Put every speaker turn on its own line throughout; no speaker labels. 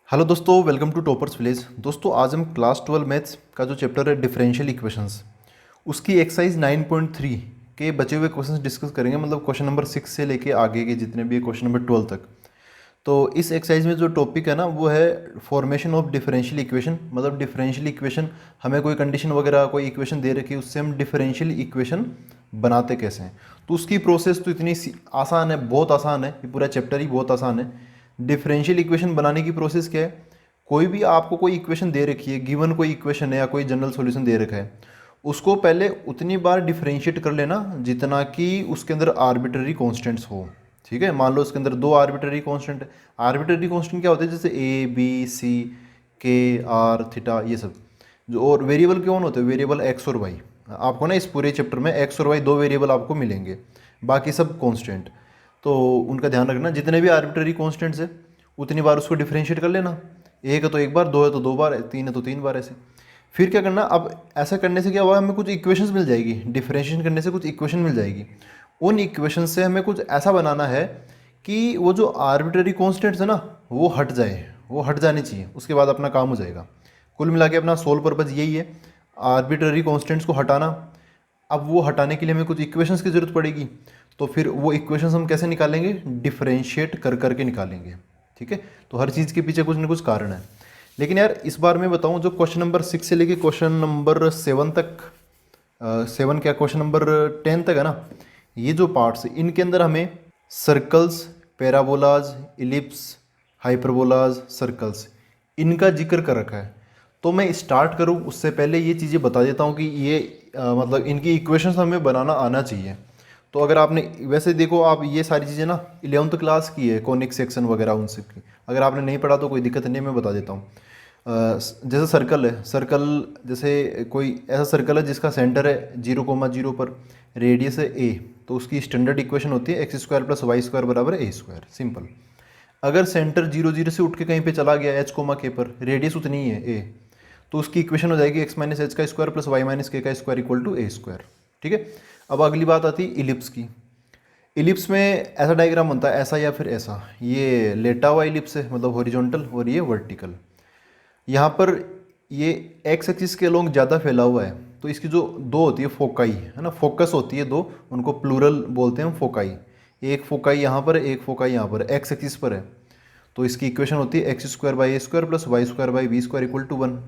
Hello दोस्तों, welcome to toppers village. दोस्तों आज हम क्लास 12 मैथ्स का जो चैप्टर है डिफरेंशियल इक्वेशंस, उसकी एक्सरसाइज 9.3 के बचे हुए क्वेश्चंस डिस्कस करेंगे। मतलब क्वेश्चन नंबर 6 से लेके आगे के जितने भी क्वेश्चन नंबर 12 तक। तो इस एक्सरसाइज में जो टॉपिक है ना वो है फॉर्मेशन ऑफ डिफरेंशियल इक्वेशन। मतलब डिफरेंशियल इक्वेशन, हमें कोई कंडीशन वगैरह कोई इक्वेशन दे रखी है, उससे हम डिफरेंशियल इक्वेशन बनाते कैसे हैं। तो उसकी प्रोसेस तो इतनी आसान है, बहुत आसान है। ये पूरा चैप्टर ही बहुत आसान है। डिफरेंशियल इक्वेशन बनाने की प्रोसेस क्या है? कोई भी आपको कोई इक्वेशन दे रखी है, गिवन कोई इक्वेशन है या कोई जनरल सॉल्यूशन दे रखा है, उसको पहले उतनी बार डिफरेंशिएट कर लेना जितना कि उसके अंदर आर्बिट्ररी कॉन्स्टेंट्स हो। ठीक है, मान लो उसके अंदर दो आर्बिट्ररी कांस्टेंट है। आर्बिट्ररी कांस्टेंट क्या होते हैं? जैसे ए बी सी के आर थीटा, ये सब जो। और वेरिएबल कौन होते हैं? वेरिएबल एक्स और वाई। आपको ना इस पूरे चैप्टर में एक्स और वाई दो वेरिएबल आपको मिलेंगे, बाकी सब कांस्टेंट। तो उनका ध्यान रखना। जितने भी आर्बिट्ररी कांस्टेंट्स है उतनी बार उसको डिफरेंशिएट कर लेना। एक है तो एक बार, दो है तो दो बार, तीन है तो तीन बार, ऐसे। फिर क्या करना? अब ऐसा करने से क्या हुआ, हमें कुछ इक्वेशंस मिल जाएगी। डिफरेंशिएशन करने से कुछ इक्वेशन मिल जाएगी। उन इक्वेशन से हमें कुछ ऐसा बनाना है कि वो जो आर्बिट्ररी कॉन्स्टेंट्स है ना वो हट जाए, वो हट जाने चाहिए। उसके बाद अपना काम हो जाएगा। कुल मिला के अपना सोल पर्पज़ यही है, आर्बिट्ररी कॉन्स्टेंट्स को हटाना। अब वो हटाने के लिए हमें कुछ इक्वेशंस की ज़रूरत पड़ेगी। तो फिर वो इक्वेशंस हम कैसे निकालेंगे? डिफरेंशिएट कर करके निकालेंगे। ठीक है, तो हर चीज़ के पीछे कुछ ना कुछ कारण है। लेकिन यार इस बार मैं बताऊं, जो क्वेश्चन नंबर 6 से लेके क्वेश्चन नंबर 7 तक, 7 क्या, क्वेश्चन नंबर 10 तक है ना, ये जो पार्ट्स है इनके अंदर हमें सर्कल्स, पैराबोलाज, इलिप्स, हाइपरबोलाज, सर्कल्स, इनका जिक्र कर रखा है। तो मैं स्टार्ट करूं उससे पहले ये चीज़ें बता देता हूं कि ये मतलब इनकी इक्वेशंस हमें बनाना आना चाहिए। तो अगर आपने वैसे देखो, आप ये सारी चीज़ें ना 11th क्लास की है, कॉनिक सेक्शन वगैरह उन सब की। अगर आपने नहीं पढ़ा तो कोई दिक्कत नहीं है, मैं बता देता हूँ। जैसे सर्कल है, सर्कल जैसे कोई ऐसा सर्कल है जिसका सेंटर है 0,0 पर, रेडियस है ए, तो उसकी स्टैंडर्ड इक्वेशन होती है x square plus Y square बराबर ए स्क्वायर। सिंपल। अगर सेंटर 0,0 से उठ के कहीं पे चला गया एच कोमा के पर, रेडियस उतनी ही है ए, तो उसकी इक्वेशन हो जाएगी एक्स माइनस एच का square plus Y minus K का square equal to A square. ठीक है। अब अगली बात आती है इलिप्स की। इलिप्स में ऐसा डायग्राम बनता है, ऐसा या फिर ऐसा। ये लेटा हुआ इलिप्स है, मतलब हॉरिजॉन्टल, और ये वर्टिकल। यहाँ पर ये एक्स एक्सिस के अलोंग ज़्यादा फैला हुआ है, तो इसकी जो दो होती है फोकाई, है ना, फोकस होती है दो, उनको प्लूरल बोलते हैं हम, फोकाई। एक फोकाई यहाँ पर है, एक फोकाई यहाँ पर, एक्स एक्सिस पर है। तो इसकी इक्वेशन होती है x square by A square plus Y square by B square equal to 1।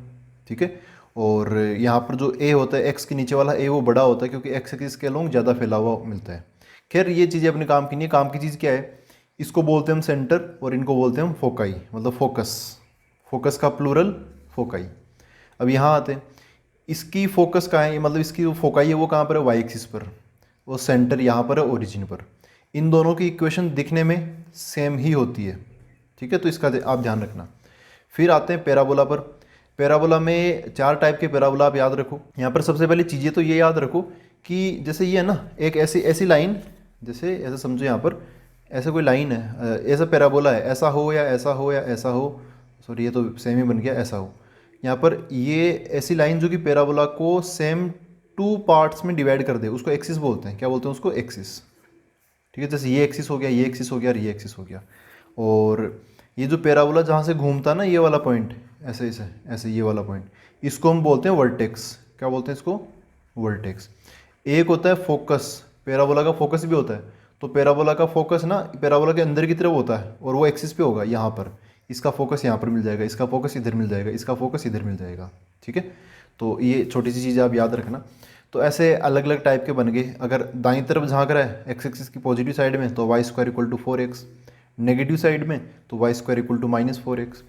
ठीक है। और यहाँ पर जो ए होता है, एक्स के नीचे वाला ए, वो बड़ा होता है क्योंकि एक्स एक्सिस के अलोंग ज़्यादा फैला हुआ मिलता है। खैर ये चीज़ें अपने काम की नहीं है। काम की चीज़ क्या है? इसको बोलते हैं हम सेंटर और इनको बोलते हैं हम फोकाई, मतलब फोकस। फोकस का प्लूरल फोकाई। अब यहाँ आते हैं, इसकी फोकस कहाँ है, मतलब इसकी जो फोकाई है वो कहाँ पर है? वाई एक्सिस पर। वो सेंटर यहाँ पर है ओरिजिन पर। इन दोनों की इक्वेशन दिखने में सेम ही होती है। ठीक है, तो इसका आप ध्यान रखना। फिर आते हैं पैराबोला पर। पैराबोला में चार टाइप के पैराबोला आप याद रखो। यहाँ पर सबसे पहले चीज़ें तो ये याद रखो कि जैसे ये है ना, एक ऐसी ऐसी लाइन, जैसे ऐसा समझो यहाँ पर ऐसा कोई लाइन है, ऐसा पैराबोला है, ऐसा हो या ऐसा हो या ऐसा हो, सॉरी ये तो सेम ही बन गया, ऐसा हो। यहाँ पर ये ऐसी लाइन जो कि पैराबोला को सेम टू पार्ट्स में डिवाइड कर दे, उसको एक्सिस बोलते हैं। क्या बोलते हैं उसको? एक्सिस। ठीक है, जैसे ये एक्सिस हो गया, ये एक्सिस हो गया और ये एक्सिस हो गया। और ये जो पैराबोला जहाँ से घूमता है ना, ये वाला पॉइंट, ऐसे ऐसे ऐसे, ये वाला पॉइंट, इसको हम बोलते हैं वर्टेक्स। क्या बोलते हैं इसको? वर्टेक्स। एक होता है फोकस, पैराबोला का फोकस भी होता है। तो पैराबोला का फोकस ना पैराबोला के अंदर की तरफ होता है और वो एक्सिस पे होगा यहाँ पर। इसका फोकस यहाँ पर मिल जाएगा, इसका फोकस इधर मिल जाएगा, इसका फोकस इधर मिल जाएगा। ठीक है, तो ये छोटी सी चीज़ आप याद रखना। तो ऐसे अलग अलग टाइप के बन गए। अगर दाईं तरफ झांक रहा है एक्स एक्सिस की पॉजिटिव साइड में तो Y square equal to 4x, negative side में तो Y square equal to -4x,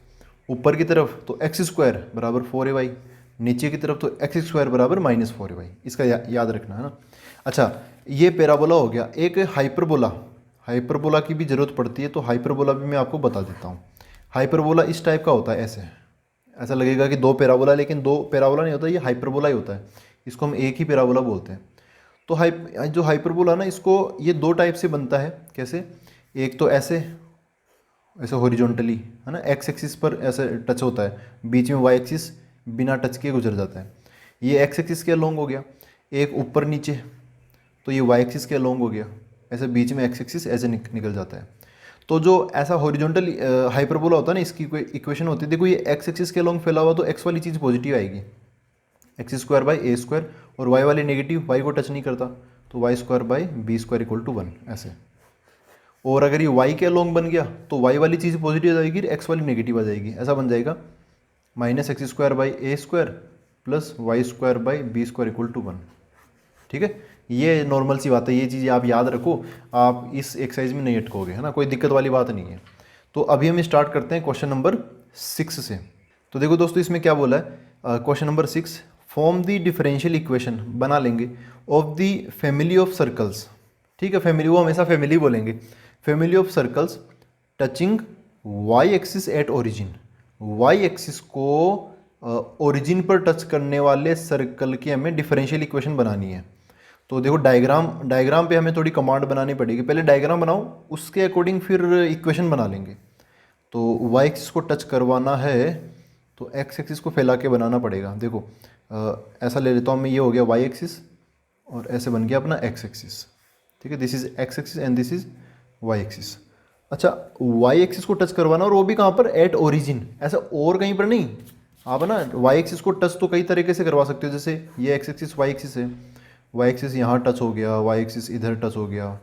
ऊपर की तरफ तो एक्स स्क्वायर बराबर 4ay, नीचे की तरफ तो एक्स स्क्वायर बराबर -4ay। इसका याद रखना है ना। अच्छा, ये पैराबोला हो गया। एक हाइपरबोला, हाइपरबोला की भी ज़रूरत पड़ती है, तो हाइपरबोला भी मैं आपको बता देता हूँ। हाइपरबोला इस टाइप का होता है, ऐसे। ऐसा लगेगा कि दो पैराबोला, लेकिन दो पैराबोला नहीं होता, ये हाइपरबोला ही होता है। इसको हम एक ही पैराबोला बोलते हैं। तो जो हाइपरबोला ना, इसको ये दो टाइप से बनता है। कैसे? एक तो ऐसे, ऐसे हॉरिजॉन्टली, है ना, एक्स एक्सिस पर ऐसे टच होता है, बीच में वाई एक्सिस बिना टच के गुजर जाता है। ये एक्स एक्सिस के अलोंग हो गया। एक ऊपर नीचे, तो ये वाई एक्सिस के अलोंग हो गया, ऐसे बीच में एक्स एक्सिस ऐसे निकल जाता है। तो जो ऐसा हॉरिजॉन्टल हाइपरबोला होता है ना, इसकी कोई इक्वेशन होती है, देखो ये एक्स एक्सिस के लॉन्ग फैला हुआ तो एक्स वाली चीज़ पॉजिटिव आएगी, X square by A square, और वाई वाली नेगेटिव, वाई को टच नहीं करता, तो Y square by B square equal to 1 ऐसे। और अगर ये वाई के लॉन्ग बन गया तो वाई वाली चीज़ पॉजिटिव आ जाएगी, एक्स वाली नेगेटिव आ जाएगी, ऐसा बन जाएगा minus X square by A square plus Y square by B square equal to 1। ठीक है, ये नॉर्मल सी बात है, ये चीज़ आप याद रखो, आप इस एक्सरसाइज में नहीं अटकोगे, है ना, कोई दिक्कत वाली बात नहीं है। तो अभी हम स्टार्ट करते हैं क्वेश्चन नंबर 6 से। तो देखो दोस्तों, इसमें क्या बोला है, question number 6, form the differential equation, बना लेंगे, of the family of circles. ठीक है, फैमिली, वो हमेशा फैमिली बोलेंगे, family of circles touching Y axis at origin, Y axis को ओरिजिन पर टच करने वाले सर्कल की हमें डिफरेंशियल इक्वेशन बनानी है। तो देखो डायग्राम पे हमें थोड़ी कमांड बनानी पड़ेगी, पहले डायग्राम बनाओ, उसके अकॉर्डिंग फिर इक्वेशन बना लेंगे। तो वाई एक्सिस को टच करवाना है तो एक्स एक्सिस को फैला के बनाना पड़ेगा। देखो ऐसा ले लेता हूँ मैं, ये हो गया वाई एक्सिस और ऐसे बन गया अपना एक्स एक्सिस। ठीक है, this is X axis and this is Y axis. अच्छा, वाई एक्सिस को टच करवाना, और वो भी कहाँ पर, एट ओरिजिन, ऐसा और कहीं पर नहीं। आप ना वाई एक्सिस को टच तो कई तरीके से करवा सकते हो, जैसे ये एक्स एक्सिस वाई एक्सिस है, वाई एक्सिस यहाँ टच हो गया, वाई एक्सिस इधर टच हो गया,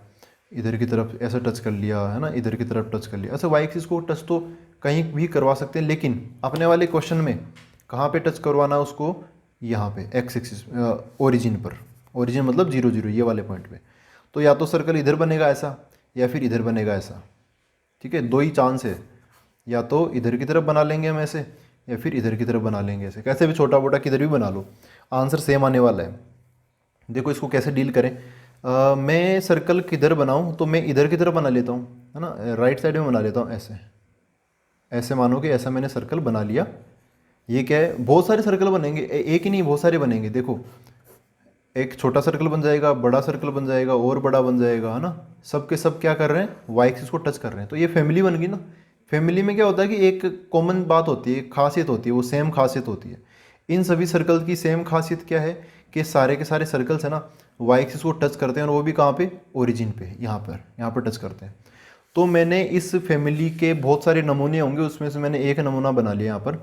इधर की तरफ ऐसा टच कर लिया, है ना, इधर की तरफ टच कर लिया। ऐसे वाई एक्सिस को टच तो कहीं भी करवा सकते हैं, लेकिन अपने वाले क्वेश्चन में कहाँ पे टच करवाना उसको, यहाँ पे एक्स एक्सिस ओरिजिन पर, ओरिजिन मतलब 0 0, ये वाले पॉइंट पे। तो या तो सर्कल इधर बनेगा ऐसा, या फिर इधर बनेगा ऐसा। ठीक है, दो ही चांस है, या तो इधर की तरफ बना लेंगे हम ऐसे, या फिर इधर की तरफ बना लेंगे ऐसे, कैसे भी छोटा मोटा किधर भी बना लो, आंसर सेम आने वाला है। देखो इसको कैसे डील करें, मैं सर्कल किधर बनाऊं, तो मैं इधर की तरफ बना लेता हूं, है ना, राइट साइड में बना लेता हूं ऐसे, ऐसे मानो कि ऐसा मैंने सर्कल बना लिया। ये क्या है, बहुत सारे सर्कल बनेंगे, एक ही नहीं बहुत सारे बनेंगे। देखो एक छोटा सर्कल बन जाएगा, बड़ा सर्कल बन जाएगा, और बड़ा बन जाएगा, है ना, सब के सब क्या कर रहे हैं, वाई एक्सिस को टच कर रहे हैं, तो ये फैमिली बन गई ना। फैमिली में क्या होता है कि एक कॉमन बात होती है, खासियत होती है, वो सेम खासियत होती है। इन सभी सर्कल की सेम खासियत क्या है कि सारे के सारे सर्कल्स है ना, वाई एक्सिस को टच करते हैं, और वो भी कहाँ पे, ओरिजिन पे, यहाँ पर टच करते हैं। तो मैंने इस फैमिली के बहुत सारे नमूने होंगे, उसमें से मैंने एक नमूना बना लिया, यहाँ पर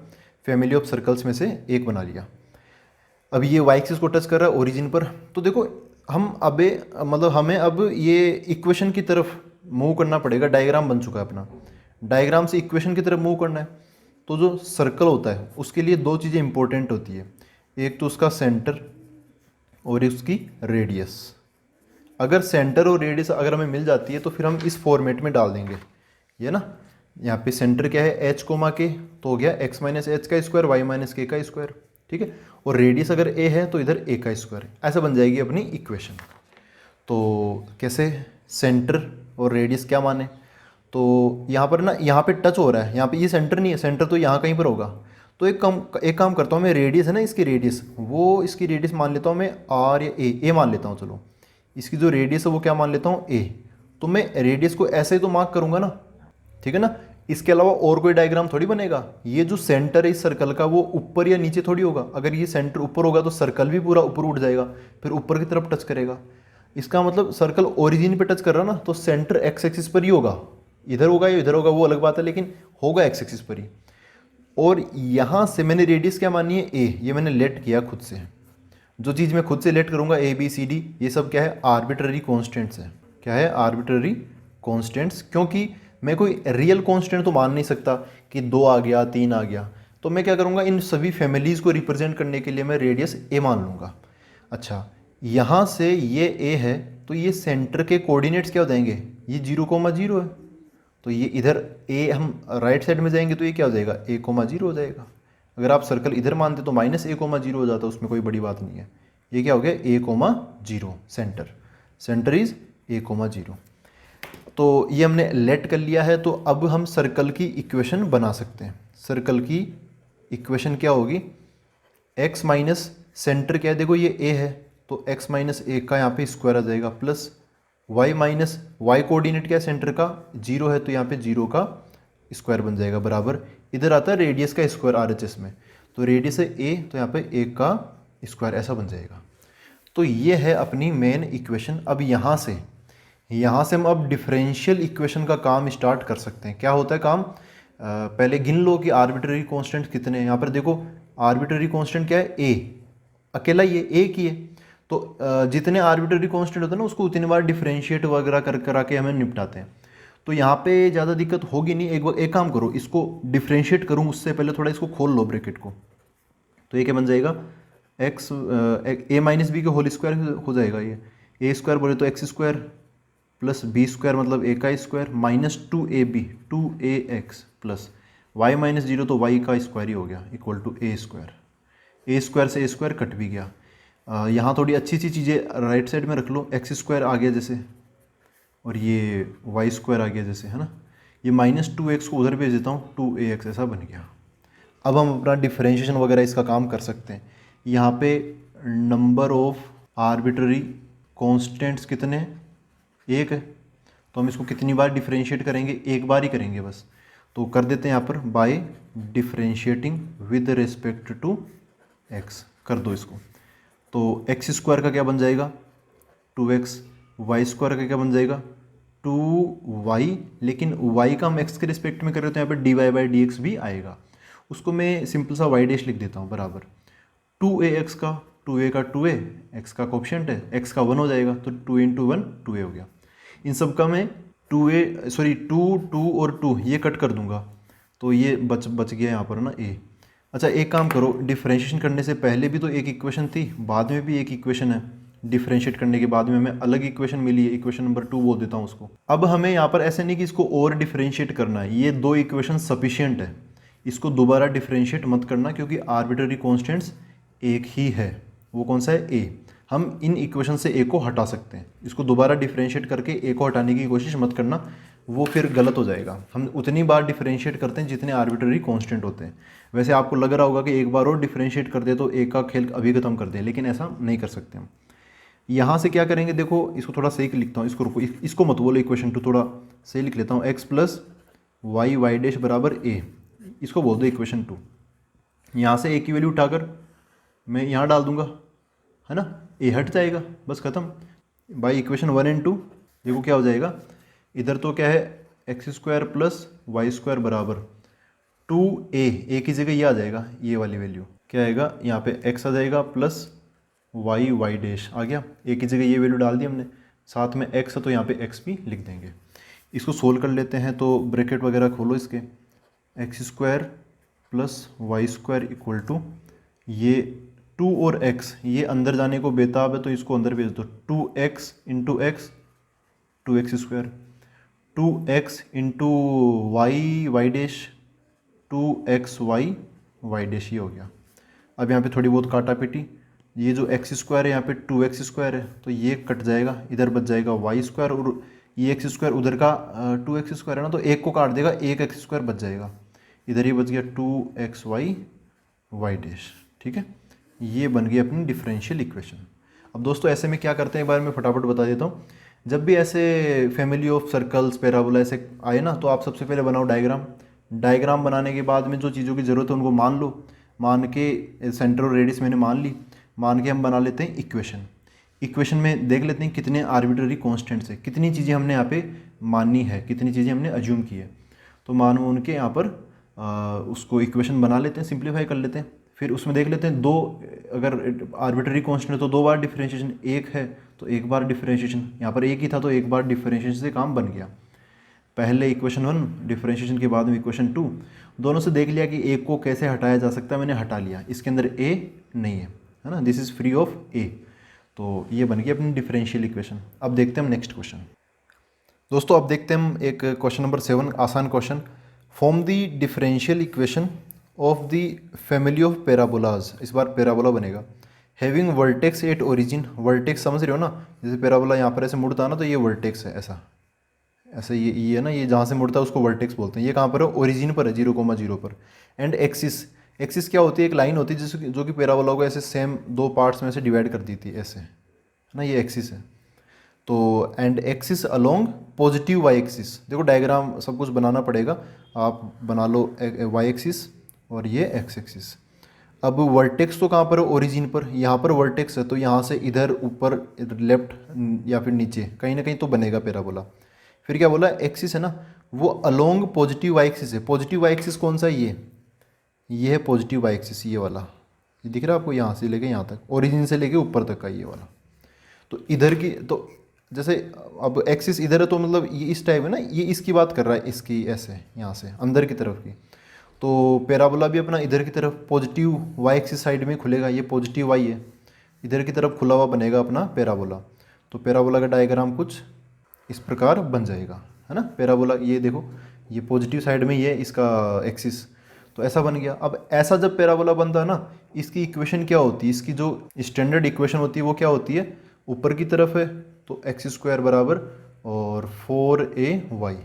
फैमिली ऑफ सर्कल्स में से एक बना लिया। अब ये वाई एक्सिस को टच कर रहा है ओरिजिन पर, तो देखो हम हमें अब ये इक्वेशन की तरफ मूव करना पड़ेगा। डायग्राम बन चुका है अपना, डायग्राम से इक्वेशन की तरफ मूव करना है। तो जो सर्कल होता है उसके लिए दो चीज़ें इंपॉर्टेंट होती है, एक तो उसका सेंटर और उसकी रेडियस। अगर सेंटर और रेडियस अगर हमें मिल जाती है तो फिर हम इस फॉर्मेट में डाल देंगे, ये ना, यहाँ पे सेंटर क्या है, एच कोमा के, तो हो गया एक्स माइनस एच का स्क्वायर, वाई माइनस के का स्क्वायर। ठीक है, और रेडियस अगर ए है तो इधर ए का स्क्वायर, ऐसा बन जाएगी अपनी इक्वेशन। तो कैसे, सेंटर और रेडियस क्या माने, तो यहाँ पर ना, यहाँ पे टच हो रहा है, यहाँ पे ये सेंटर नहीं है, सेंटर तो यहाँ कहीं पर होगा। तो एक काम करता हूँ मैं, रेडियस है ना इसकी रेडियस, वो इसकी रेडियस मान लेता हूँ मैं आर या ए मान लेता हूँ, चलो इसकी जो रेडियस है वो क्या मान लेता हूँ ए। तो मैं रेडियस को ऐसे ही तो मार्क करूँगा ना, ठीक है ना, इसके अलावा और कोई डायग्राम थोड़ी बनेगा। ये जो सेंटर है इस सर्कल का वो ऊपर या नीचे थोड़ी होगा, अगर ये सेंटर ऊपर होगा तो सर्कल भी पूरा ऊपर उठ जाएगा, फिर ऊपर की तरफ टच करेगा। इसका मतलब सर्कल ओरिजिन पे टच कर रहा ना, तो सेंटर एक्स एक्सिस पर ही होगा, इधर होगा या इधर होगा वो अलग बात है, लेकिन होगा एक्स एक्सिस पर ही। और यहाँ से मैंने रेडियस क्या मानी है, ए, ये मैंने लेट किया खुद से। जो चीज़ मैं खुद से लेट करूँगा, ए बी सी डी, ये सब क्या है, आर्बिट्ररी कॉन्स्टेंट्स है। क्या है, आर्बिट्ररी कॉन्स्टेंट्स, क्योंकि मैं कोई रियल कांस्टेंट तो मान नहीं सकता कि 2 आ गया 3 आ गया। तो मैं क्या करूँगा, इन सभी फैमिलीज़ को रिप्रेजेंट करने के लिए मैं रेडियस ए मान लूँगा। अच्छा, यहाँ से ये ए है तो ये सेंटर के कोऑर्डिनेट्स क्या हो जाएंगे, ये 0,0 है, तो ये इधर ए, हम राइट साइड में जाएंगे तो ये क्या हो जाएगा, a,0 हो जाएगा। अगर आप सर्कल इधर मानते तो -a,0 हो जाता, उसमें कोई बड़ी बात नहीं है। ये क्या हो गया, a,0, सेंटर इज a,0। तो ये हमने लेट कर लिया है। तो अब हम सर्कल की इक्वेशन बना सकते हैं। सर्कल की इक्वेशन क्या होगी, x माइनस सेंटर क्या है, देखो ये a है तो x माइनस ए का यहाँ पे स्क्वायर आ जाएगा, plus y minus Y coordinate क्या है सेंटर का, 0 है तो यहाँ पे 0 का स्क्वायर बन जाएगा, बराबर इधर आता है रेडियस का स्क्वायर RHS में, तो रेडियस है a, तो यहाँ पे a का स्क्वायर, ऐसा बन जाएगा। तो ये है अपनी मेन इक्वेशन। अब यहाँ से यहाँ से हम अब डिफरेंशियल इक्वेशन का काम स्टार्ट कर सकते हैं। क्या होता है काम? पहले गिन लो कि आर्बिट्ररी कांस्टेंट कितने हैं। यहाँ पर देखो आर्बिट्ररी कांस्टेंट क्या है? ए, अकेला ही है, एक ही है। तो जितने आर्बिट्ररी कांस्टेंट होते हैं ना उसको उतनी बार डिफरेंशिएट वगैरह करा के हमें निपटाते हैं। तो यहाँ पे ज़्यादा दिक्कत होगी नहीं। एक काम करो, इसको डिफरेंशिएट करूँ उससे पहले थोड़ा इसको खोल लो ब्रैकेट को। तो ये क्या बन जाएगा? एक्स ए माइनस बी के होल स्क्वायर हो जाएगा। ये ए स्क्वायर बोले तो x square plus B square मतलब ए का square minus 2ab 2ax plus Y minus 0 तो वाई का स्क्वायर ही हो गया equal to A square. A square से ए स्क्वायर कट भी गया। यहाँ थोड़ी अच्छी सी चीज़ें राइट साइड में रख लो। एक्स स्क्वायर आ गया जैसे, और ये वाई स्क्वायर आ गया जैसे, है ना। ये माइनस 2x को उधर भेज देता हूँ, 2ax ऐसा बन गया। अब हम अपना डिफरेंशिएशन वगैरह इसका काम कर सकते हैं। यहाँ पे नंबर ऑफ आर्बिट्ररी कांस्टेंट्स कितने हैं? एक है। तो हम इसको कितनी बार डिफरेंशिएट करेंगे? एक बार ही करेंगे बस। तो कर देते हैं यहाँ पर by differentiating with respect to X, कर दो इसको। तो एक्स स्क्वायर का क्या बन जाएगा? 2x, वाई स्क्वायर का क्या बन जाएगा? 2y, लेकिन y का हम x के रिस्पेक्ट में कर रहे हो तो यहाँ पर dy/dx भी आएगा। उसको मैं सिंपल सा y डैश लिख देता हूँ बराबर 2ax का 2a का 2a, x का कोफिशिएंट है, x का 1 हो जाएगा तो 2 इंटू 1 2a हो गया। इन सब का मैं 2 और 2 ये कट कर दूंगा तो ये बच गया यहाँ पर ना a। अच्छा एक काम करो, डिफरेंशिएशन करने से पहले भी तो एक इक्वेशन थी, बाद में भी एक इक्वेशन है। डिफरेंशिएट करने के बाद में हमें अलग इक्वेशन मिली है, इक्वेशन नंबर 2 बोल देता हूँ उसको। अब हमें यहाँ पर ऐसे नहीं कि इसको और डिफरेंशिएट करना है, ये दो इक्वेशन सफिशिएंट है। इसको दोबारा डिफरेंशिएट मत करना क्योंकि आर्बिट्ररी कॉन्स्टेंट्स एक ही है। वो कौन सा है? ए। हम इन इक्वेशन से ए को हटा सकते हैं। इसको दोबारा डिफरेंशिएट करके ए को हटाने की कोशिश मत करना, वो फिर गलत हो जाएगा। हम उतनी बार डिफरेंशिएट करते हैं जितने आर्बिट्ररी कांस्टेंट होते हैं। वैसे आपको लग रहा होगा कि एक बार और डिफरेंशिएट कर दे तो ए का खेल अभी खत्म कर दे, लेकिन ऐसा नहीं कर सकते हम। यहाँ से क्या करेंगे, देखो इसको थोड़ा सही लिखता हूँ, इसको रुको, इसको मत बोलो इक्वेशन 2, थोड़ा सही लिख लेता हूँ। X plus Y Y dash बराबर ए, इसको बोल दो इक्वेशन 2। यहाँ से ए की वैल्यू उठाकर मैं यहाँ डाल दूंगा, है ना, ए हट जाएगा, बस खत्म। बाई इक्वेशन 1 एंड 2 देखो क्या हो जाएगा। इधर तो क्या है, x square plus Y square बराबर 2a, ए की जगह ये आ जाएगा, ये वाली वैल्यू क्या आएगा, यहाँ पे x आ जाएगा प्लस वाई वाई डैश आ गया। ए की जगह ये वैल्यू डाल दी हमने, साथ में x है तो यहाँ पे x भी लिख देंगे। इसको सोल्व कर लेते हैं तो ब्रैकेट वगैरह खोलो इसके, X square plus Y square equal to ये 2 और x, ये अंदर जाने को बेताब है तो इसको अंदर भेज दो। 2x into X 2x square, 2x into Y Y dash 2x Y Y dash, ये हो गया। अब यहाँ पे थोड़ी बहुत काटा पीटी, ये जो एक्स स्क्वायर है यहाँ पे 2x स्क्वायर है तो ये कट जाएगा, इधर बच जाएगा वाई स्क्वायर, और ये एक्स स्क्वायर उधर का 2x स्क्वायर है ना तो एक को काट देगा, एक एक्स स्क्वायर बच जाएगा, इधर ही बच गया 2x वाई वाई डैश। ठीक है, ये बन गई अपनी डिफरेंशियल इक्वेशन। अब दोस्तों ऐसे में क्या करते हैं, एक बार मैं फटाफट बता देता हूँ। जब भी ऐसे फैमिली ऑफ सर्कल्स पैराबोला ऐसे आए ना तो आप सबसे पहले बनाओ डायग्राम। डायग्राम बनाने के बाद में जो चीज़ों की ज़रूरत है उनको मान लो, मान के सेंटर और रेडियस मैंने मान ली, मान के हम बना लेते हैं इक्वेशन। इक्वेशन में देख लेते हैं कितने आर्बिट्ररी कांस्टेंट्स है, कितनी चीज़ें हमने यहाँ पे माननी है, कितनी चीज़ें हमने अज्यूम की है। तो मान उनके यहाँ पर उसको इक्वेशन बना लेते हैं, सिंप्लीफाई कर लेते हैं। फिर उसमें देख लेते हैं दो, अगर आर्बिट्ररी कांस्टेंट है तो 2 बार डिफरेंशिएशन, एक है तो एक बार डिफरेंशिएशन, यहाँ पर एक ही था तो एक बार डिफरेंशिएशन से काम बन गया। पहले इक्वेशन 1 डिफरेंशिएशन के बाद में इक्वेशन 2, दोनों से देख लिया कि एक को कैसे हटाया जा सकता है, मैंने हटा लिया, इसके अंदर ए नहीं है ना, दिस इज़ फ्री ऑफ ए। तो ये बन गई अपनी डिफरेंशियल इक्वेशन। अब देखते हैं हम नेक्स्ट क्वेश्चन। दोस्तों अब देखते हैं हम एक क्वेश्चन नंबर 7, आसान question. Form the differential equation of the family of parabolas, इस बार पैराबोला बनेगा, having vertex at origin. Vertex समझ रहे हो ना, जैसे पैराबोला यहाँ पर ऐसे मुड़ता है ना तो ये वर्टेक्स है, ऐसा ऐसे ये है ना, ये जहाँ से मुड़ता है उसको वर्टेक्स बोलते हैं। ये कहाँ पर है, ओरिजिन पर है, 0,0 पर। एंड एक्सिस, एक्सिस क्या होती है, एक लाइन होती है जो कि पैराबोला को ऐसे सेम 2 पार्ट्स में से डिवाइड कर दी थी, ऐसे है ना, ये एक्सिस है। तो and axis along positive Y axis, देखो डायग्राम सब कुछ बनाना पड़ेगा, आप बना लो वाई एक्सिस और ये एक्स एक्सिस। अब वर्टेक्स तो कहाँ पर है, ओरिजिन पर, यहाँ पर वर्टेक्स है तो यहाँ से इधर ऊपर लेफ्ट या फिर नीचे कहीं ना कहीं तो बनेगा पैराबोला। फिर क्या बोला, एक्सिस है ना वो अलोंग पॉजिटिव वाई एक्सिस है। पॉजिटिव वाई एक्सिस कौन सा है, ये है पॉजिटिव वाई एक्सिस, ये वाला, ये दिख रहा है आपको, यहाँ से लेके यहाँ तक, ओरिजिन से लेके ऊपर तक का ये वाला। तो इधर की तो जैसे अब एक्सिस इधर है तो मतलब ये इस टाइप है ना, ये इसकी बात कर रहा है, इसकी ऐसे यहाँ से अंदर की तरफ की। तो पैराबोला भी अपना इधर की तरफ पॉजिटिव वाई एक्सिस साइड में खुलेगा, ये पॉजिटिव वाई है, इधर की तरफ खुला हुआ बनेगा अपना पैराबोला। तो पैराबोला का डायग्राम कुछ इस प्रकार बन जाएगा, है ना। पैराबोला ये देखो, ये पॉजिटिव साइड में ये इसका एक्सिस, तो ऐसा बन गया। अब ऐसा जब पैराबोला बनता है ना, इसकी इक्वेशन क्या होती है, इसकी जो स्टैंडर्ड इक्वेशन होती है वो क्या होती है, ऊपर की तरफ है तो एक्स स्क्वायर बराबर और 4ay,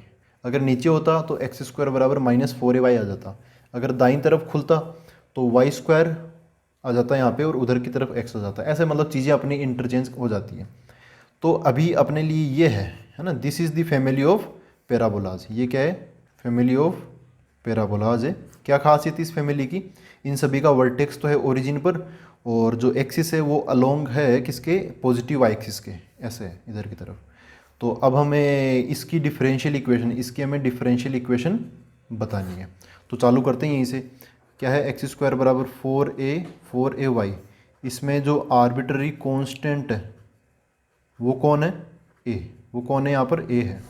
अगर नीचे होता तो एक्स स्क्वायर बराबर -4ay आ जाता। अगर दाईं तरफ खुलता तो वाई स्क्वायर आ जाता यहाँ पे और उधर की तरफ एक्स आ जाता। ऐसे मतलब चीज़ें अपनी इंटरचेंज हो जाती हैं। तो अभी अपने लिए ये है ना, this is the family of parabolas. ये क्या है, फैमिली ऑफ पैराबोलाज है। क्या खासियत इस फैमिली की, इन सभी का वर्टेक्स तो है ओरिजिन पर और जो एक्सिस है वो अलोंग है किसके, पॉजिटिव वाई एक्सिस के, ऐसे है इधर की तरफ। तो अब हमें इसकी डिफरेंशियल इक्वेशन, इसकी हमें डिफरेंशियल इक्वेशन बतानी है। तो चालू करते हैं यहीं से। क्या है, एक्स स्क्वायर बराबर 4ay, इसमें जो आर्बिट्ररी कांस्टेंट है वो कौन है, ए, वो कौन है यहाँ पर, ए है।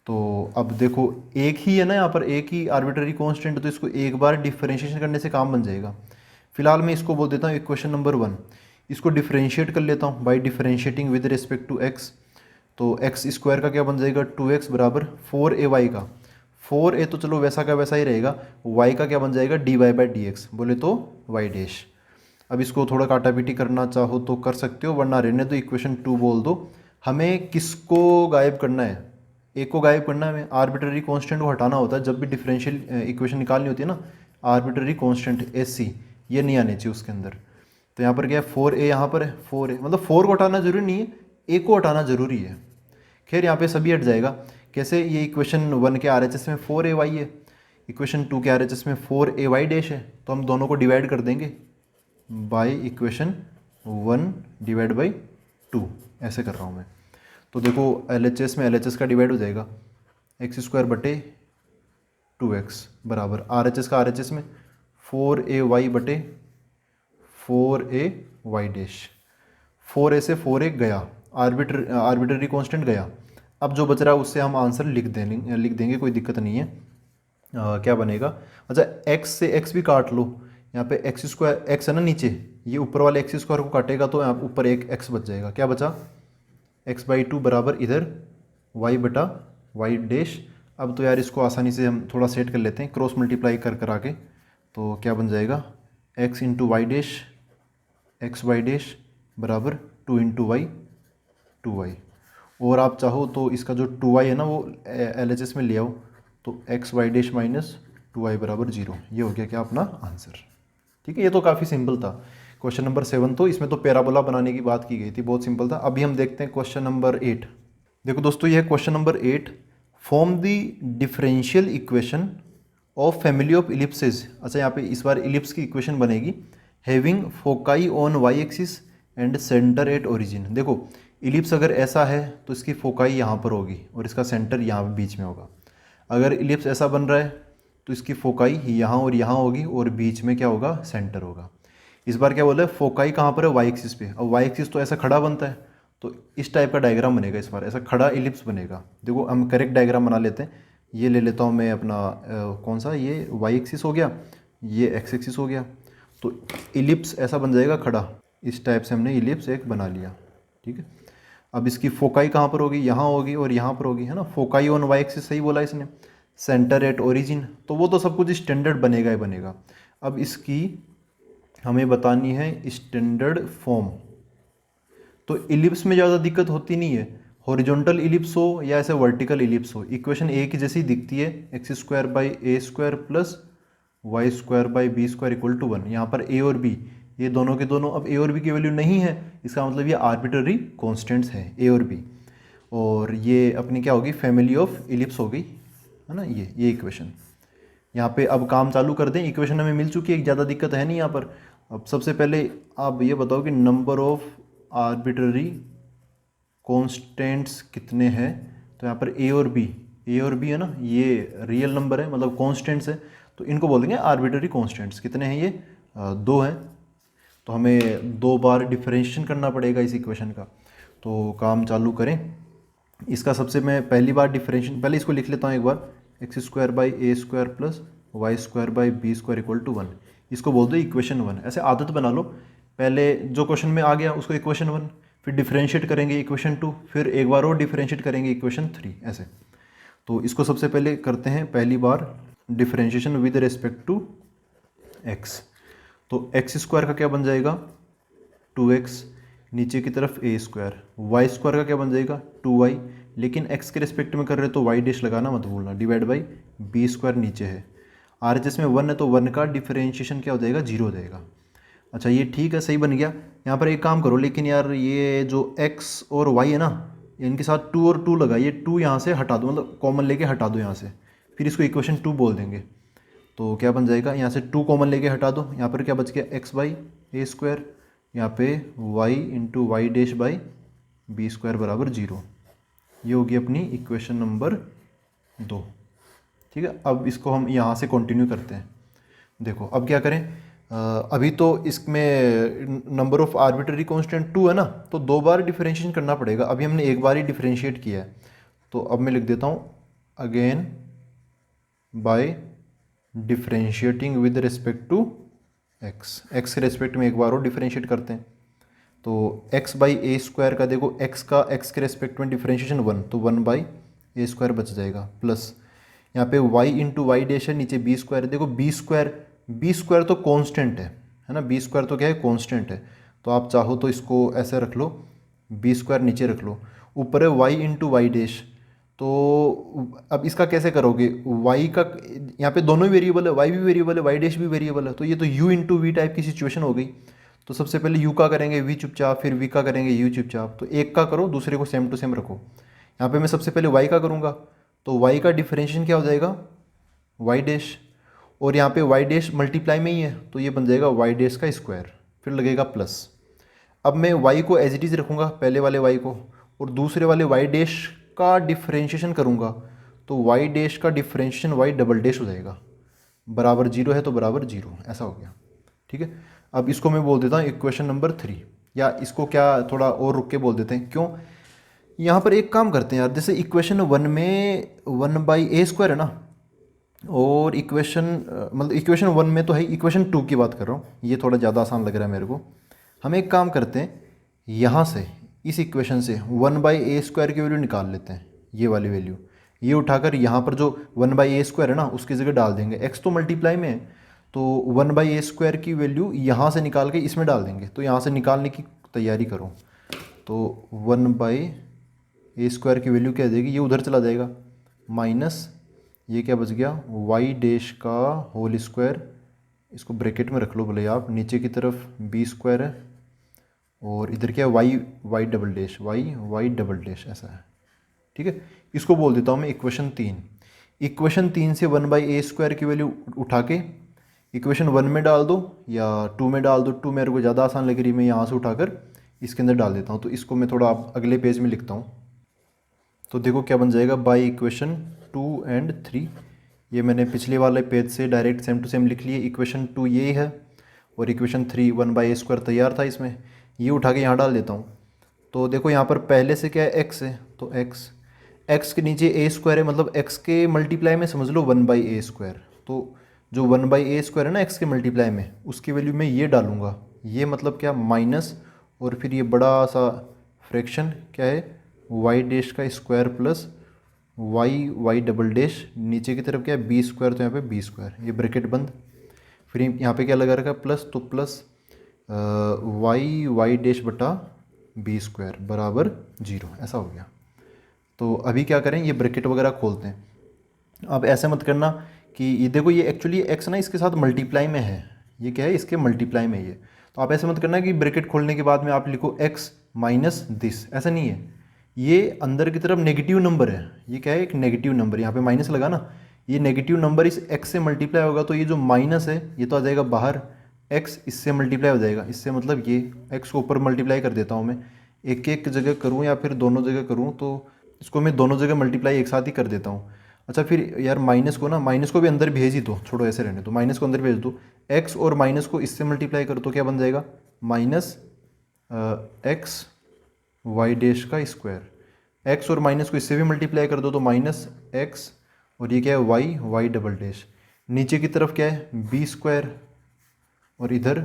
तो अब देखो एक ही है ना यहाँ पर, एक ही आर्बिट्ररी कांस्टेंट, तो इसको एक बार डिफरेंशिएशन करने से काम बन जाएगा। फिलहाल मैं इसको बोल देता हूँ इक्वेशन नंबर 1। इसको डिफरेंशिएट कर लेता हूँ by differentiating with respect to x. तो एक्स स्क्वायर का क्या बन जाएगा, 2x बराबर 4ay का, 4a तो चलो वैसा का वैसा ही रहेगा, y का क्या बन जाएगा, dy/dx, बोले तो y डैश। अब इसको थोड़ा काटापीटी करना चाहो तो कर सकते हो, वरना रहने दो, इक्वेशन 2 बोल दो। हमें किसको गायब करना है, एक को गायब करना है हमें, आर्बिट्ररी कांस्टेंट को हटाना होता है जब भी डिफरेंशियल इक्वेशन निकालनी होती है ना। आर्बिट्ररी कांस्टेंट AC ये नहीं आनी चाहिए उसके अंदर। तो यहाँ पर क्या है, 4a यहाँ पर है, 4a मतलब 4 को हटाना जरूरी नहीं है, a को हटाना जरूरी है। खैर यहाँ पे सभी हट जाएगा। कैसे, ये इक्वेशन 1 के RHS में 4ay है, इक्वेशन 2 के RHS में 4ay डैश है, तो हम दोनों को डिवाइड कर देंगे बाय इक्वेशन 1 डिवाइड बाई 2, ऐसे कर रहा हूँ मैं। तो देखो LHS में LHS का डिवाइड हो जाएगा, एक्स स्क्वायर बटे 2x बराबर RHS का RHS में 4ay बटे 4ay डैश। 4a से 4a गया, आर्बिट्ररी कांस्टेंट गया। अब जो बच रहा है उससे हम आंसर लिख देंगे, कोई दिक्कत नहीं है। क्या बनेगा, अच्छा x से x भी काट लो, यहाँ पे एक्स स्क्वायर, एक्स है ना नीचे, ये ऊपर वाले एक्स स्क्वायर को काटेगा तो यहाँ ऊपर एक x बच जाएगा। क्या बचा, x/2 बराबर इधर y बटा y डैश। अब तो यार इसको आसानी से हम थोड़ा सेट कर लेते हैं, क्रॉस मल्टीप्लाई कर आके। तो क्या बन जाएगा, x into y dash, xy dash बराबर 2 इंटू वाई 2y। और आप चाहो तो इसका जो 2y है ना वो LHS में ले आओ, तो xy डैश माइनस 2y बराबर 0। ये हो गया क्या अपना आंसर। ठीक है, ये तो काफ़ी सिंपल था। क्वेश्चन नंबर 7 तो इसमें तो पैराबोला बनाने की बात की गई थी, बहुत सिंपल था। अभी हम देखते हैं क्वेश्चन नंबर 8। देखो दोस्तों, यह question number 8, form the differential equation of family of ellipses. अच्छा, यहाँ पे इस बार इलिप्स की इक्वेशन बनेगी, having foci on y axis and centre at origin. देखो इलिप्स अगर ऐसा है तो इसकी फोकाई यहाँ पर होगी और इसका सेंटर यहाँ बीच में होगा। अगर इलिप्स ऐसा बन रहा है तो इसकी फोकाई यहाँ और यहाँ होगी और बीच में क्या होगा, सेंटर होगा। इस बार क्या बोला है, फोकाई कहाँ पर है, वाई एक्सिस पे। अब वाई एक्सिस तो ऐसा खड़ा बनता है, तो इस टाइप का डायग्राम बनेगा इस बार, ऐसा खड़ा इलिप्स बनेगा। देखो हम करेक्ट डायग्राम बना लेते हैं। ये ले लेता हूँ मैं अपना कौन सा, ये वाई एक्सिस हो गया, ये एक्स एक्सिस हो गया। तो इलिप्स ऐसा बन जाएगा खड़ा, इस टाइप से हमने इलिप्स एक बना लिया। ठीक है, अब इसकी फोकाई कहाँ पर होगी, यहाँ होगी और यहाँ पर होगी, है ना। फोकाई ऑन वाई एक्सिस सही बोला इसने, सेंटर एट ओरिजिन, तो वो तो सब कुछ स्टैंडर्ड बनेगा ही बनेगा। अब इसकी हमें बतानी है स्टैंडर्ड फॉर्म। तो इलिप्स में ज़्यादा दिक्कत होती नहीं है, हॉरिजॉन्टल इलिप्स हो या ऐसे वर्टिकल इलिप्स हो, इक्वेशन ए की जैसी दिखती है, x square by A square plus Y square by B square equal to 1। यहाँ पर ए और बी, ये दोनों के दोनों, अब ए और बी की वैल्यू नहीं है, इसका मतलब ये आर्बिट्ररी कॉन्स्टेंट्स है ए और बी। और ये अपनी क्या होगी, फैमिली ऑफ इलिप्स हो गई, है ना। ये इक्वेशन यहाँ पे अब काम चालू कर दें, इक्वेशन हमें मिल चुकी है, ज़्यादा दिक्कत है नहीं यहाँ पर। अब सबसे पहले आप ये बताओ कि नंबर ऑफ आर्बिट्ररी कॉन्स्टेंट्स कितने हैं। तो यहाँ पर ए और बी है ना, ये रियल नंबर है मतलब कॉन्स्टेंट्स है, तो इनको बोल देंगे आर्बिट्ररी कॉन्स्टेंट्स। कितने हैं ये? 2 हैं। तो हमें 2 बार डिफरेंशिएशन करना पड़ेगा इस इक्वेशन का। तो काम चालू करें। इसका सबसे मैं पहली बार डिफरेंशिएशन, पहले इसको लिख लेता हूँ एक बार, x² by a² plus y² by b² equal to 1। इसको बोल दो इक्वेशन 1। ऐसे आदत बना लो, पहले जो क्वेश्चन में आ गया उसको इक्वेशन 1, फिर डिफरेंशिएट करेंगे इक्वेशन 2, फिर एक बार और डिफरेंशिएट करेंगे इक्वेशन 3, ऐसे। तो इसको सबसे पहले करते हैं पहली बार differentiation with respect to x। तो x² का क्या बन जाएगा? 2x, नीचे की तरफ a², y² का क्या बन जाएगा? 2y, लेकिन x के रिस्पेक्ट में कर रहे तो y डैश लगाना मत भूलना, डिवाइड बाई b² नीचे है। RHS में 1 है तो 1 का डिफरेंशिएशन क्या हो जाएगा? 0 हो जाएगा। अच्छा ये ठीक है, सही बन गया। यहाँ पर एक काम करो, लेकिन यार ये जो x और y है ना, इनके साथ 2 और 2 लगाइए, 2 यहाँ से हटा दो, मतलब कॉमन लेके हटा दो यहाँ से, फिर इसको इक्वेशन 2 बोल देंगे। तो क्या बन जाएगा? यहाँ से 2 कॉमन लेके हटा दो, यहाँ पर क्या बच गया? x बाई a², यहाँ पे y into y dash by b² बराबर 0। ये होगी अपनी इक्वेशन नंबर 2। ठीक है, अब इसको हम यहाँ से कंटिन्यू करते हैं। देखो अब क्या करें, अभी तो इसमें नंबर ऑफ आर्बिट्ररी कांस्टेंट 2 है ना, तो 2 बार डिफरेंशिएशन करना पड़ेगा। अभी हमने एक बार ही डिफरेंशिएट किया है, तो अब मैं लिख देता हूँ again by differentiating with respect to x के रिस्पेक्ट में एक बार और डिफरेंशिएट करते हैं। तो x बाई a² का देखो, x के रिस्पेक्ट में डिफरेंशिएशन 1, तो 1 बाई a² बच जाएगा, प्लस यहाँ पे y इंटू वाई डैश है, नीचे b²। देखो b² तो कांस्टेंट है ना, b² तो क्या है? कांस्टेंट है। तो आप चाहो तो इसको ऐसे रख लो, b² नीचे रख लो, ऊपर है y इंटू वाई डैश। तो अब इसका कैसे करोगे? y का यहाँ पे दोनों ही वेरिएबल है, y भी वेरिएबल है, y डैश भी वेरिएबल है, तो ये तो u इंटू वी टाइप की सिचुएशन हो गई। तो सबसे पहले u का करेंगे v चुपचाप, फिर v का करेंगे u चुपचाप। तो एक का करो, दूसरे को सेम टू सेम रखो। यहाँ पे मैं सबसे पहले y का करूँगा, तो y का डिफरेंशिएशन क्या हो जाएगा? y डैश, और यहाँ पे y डैश मल्टीप्लाई में ही है, तो ये बन जाएगा y डैश का स्क्वायर, फिर लगेगा प्लस। अब मैं y को एज इट इज़ रखूँगा, पहले वाले y को, और दूसरे वाले y डैश का डिफरेंशिएशन करूँगा, तो y डैश का डिफरेंशिएशन y डबल डैश हो जाएगा, बराबर 0 है तो बराबर 0, ऐसा हो गया। ठीक है, अब इसको मैं बोल देता हूँ इक्वेशन नंबर 3, या इसको क्या थोड़ा और रुक के बोल देते हैं, क्यों? यहाँ पर एक काम करते हैं यार, जैसे इक्वेशन 1 में 1/a² है ना, और इक्वेशन मतलब इक्वेशन 1 में तो है, इक्वेशन 2 की बात कर रहा हूँ, ये थोड़ा ज़्यादा आसान लग रहा है मेरे को। हम एक काम करते हैं, यहाँ से इस इक्वेशन से 1/a² की वैल्यू निकाल लेते हैं, ये वाली वैल्यू, ये उठाकर यहाँ पर जो 1/a² है ना उसकी जगह डाल देंगे। x तो मल्टीप्लाई में है, तो 1/a² की वैल्यू यहाँ से निकाल के इसमें डाल देंगे। तो यहाँ से निकालने की तैयारी करो, तो 1/a² की वैल्यू क्या आ जाएगी? ये उधर चला जाएगा, माइनस ये क्या बच गया? y डैश का होल स्क्वायर, इसको ब्रैकेट में रख लो भले आप, नीचे की तरफ b² है, और इधर क्या है? y double dash, y double dash, ऐसा है। ठीक है, इसको बोल देता हूँ मैं इक्वेशन 3। इक्वेशन 3 से 1/a² की वैल्यू उठा के इक्वेशन 1 में डाल दो या 2 में डाल दो, 2 मेरे को ज़्यादा आसान लग रही है, मैं यहाँ से उठाकर इसके अंदर डाल देता हूँ। तो इसको मैं थोड़ा अगले पेज में लिखता हूँ, तो देखो क्या बन जाएगा, बाई इक्वेशन 2 एंड 3। ये मैंने पिछले वाले पेज से डायरेक्ट सेम टू सेम लिख लिए। इक्वेशन 2 ये है, और इक्वेशन 3 1/a² तैयार था इसमें, ये उठा के यहाँ डाल देता हूँ। तो देखो यहाँ पर पहले से क्या है? x है, तो x के नीचे a² है, मतलब x के मल्टीप्लाई में समझ लो 1/a²। तो जो 1/a² है ना x के मल्टीप्लाई में, उसकी वैल्यू मैं ये डालूँगा, ये मतलब क्या? माइनस, और फिर ये बड़ा सा फ्रैक्शन क्या है? y डैश का square plus y double dash, नीचे की तरफ क्या है? b², तो यहाँ पे b², ये ब्रैकेट बंद, फिर यहाँ पे क्या लगा रखा है? प्लस, तो प्लस y डैश बटा b² बराबर 0, ऐसा हो गया। तो अभी क्या करें, ये ब्रैकेट वगैरह खोलते हैं। अब ऐसे मत करना कि ये देखो, ये एक्चुअली x ना इसके साथ मल्टीप्लाई में है, ये क्या है? इसके मल्टीप्लाई में ये। तो आप ऐसे मत करना कि ब्रैकेट खोलने के बाद में आप लिखो x माइनस दिस, ऐसा नहीं है। ये अंदर की तरफ नेगेटिव नंबर है, ये क्या है? एक नेगेटिव नंबर, यहाँ पे माइनस लगा ना, ये नेगेटिव नंबर इस x से मल्टीप्लाई होगा तो ये जो माइनस है ये तो आ जाएगा बाहर, x इससे मल्टीप्लाई हो जाएगा, इससे मतलब ये x को ऊपर मल्टीप्लाई कर देता हूँ मैं, एक एक जगह करूँ या फिर दोनों जगह करूँ, तो इसको मैं दोनों जगह मल्टीप्लाई एक साथ ही कर देता हूँ। अच्छा फिर यार माइनस को ना, माइनस को भी अंदर भेज ही दो, छोड़ो ऐसे रहने दो, माइनस को अंदर भेज दो, x और माइनस को इससे मल्टीप्लाई करो तो क्या बन जाएगा, माइनस एक्स वाई डैश का स्क्वायर, x और माइनस को इससे भी मल्टीप्लाई कर दो तो माइनस एक्स, और ये क्या है y, वाई डबल डैश, नीचे की तरफ क्या है बी स्क्वायर, और इधर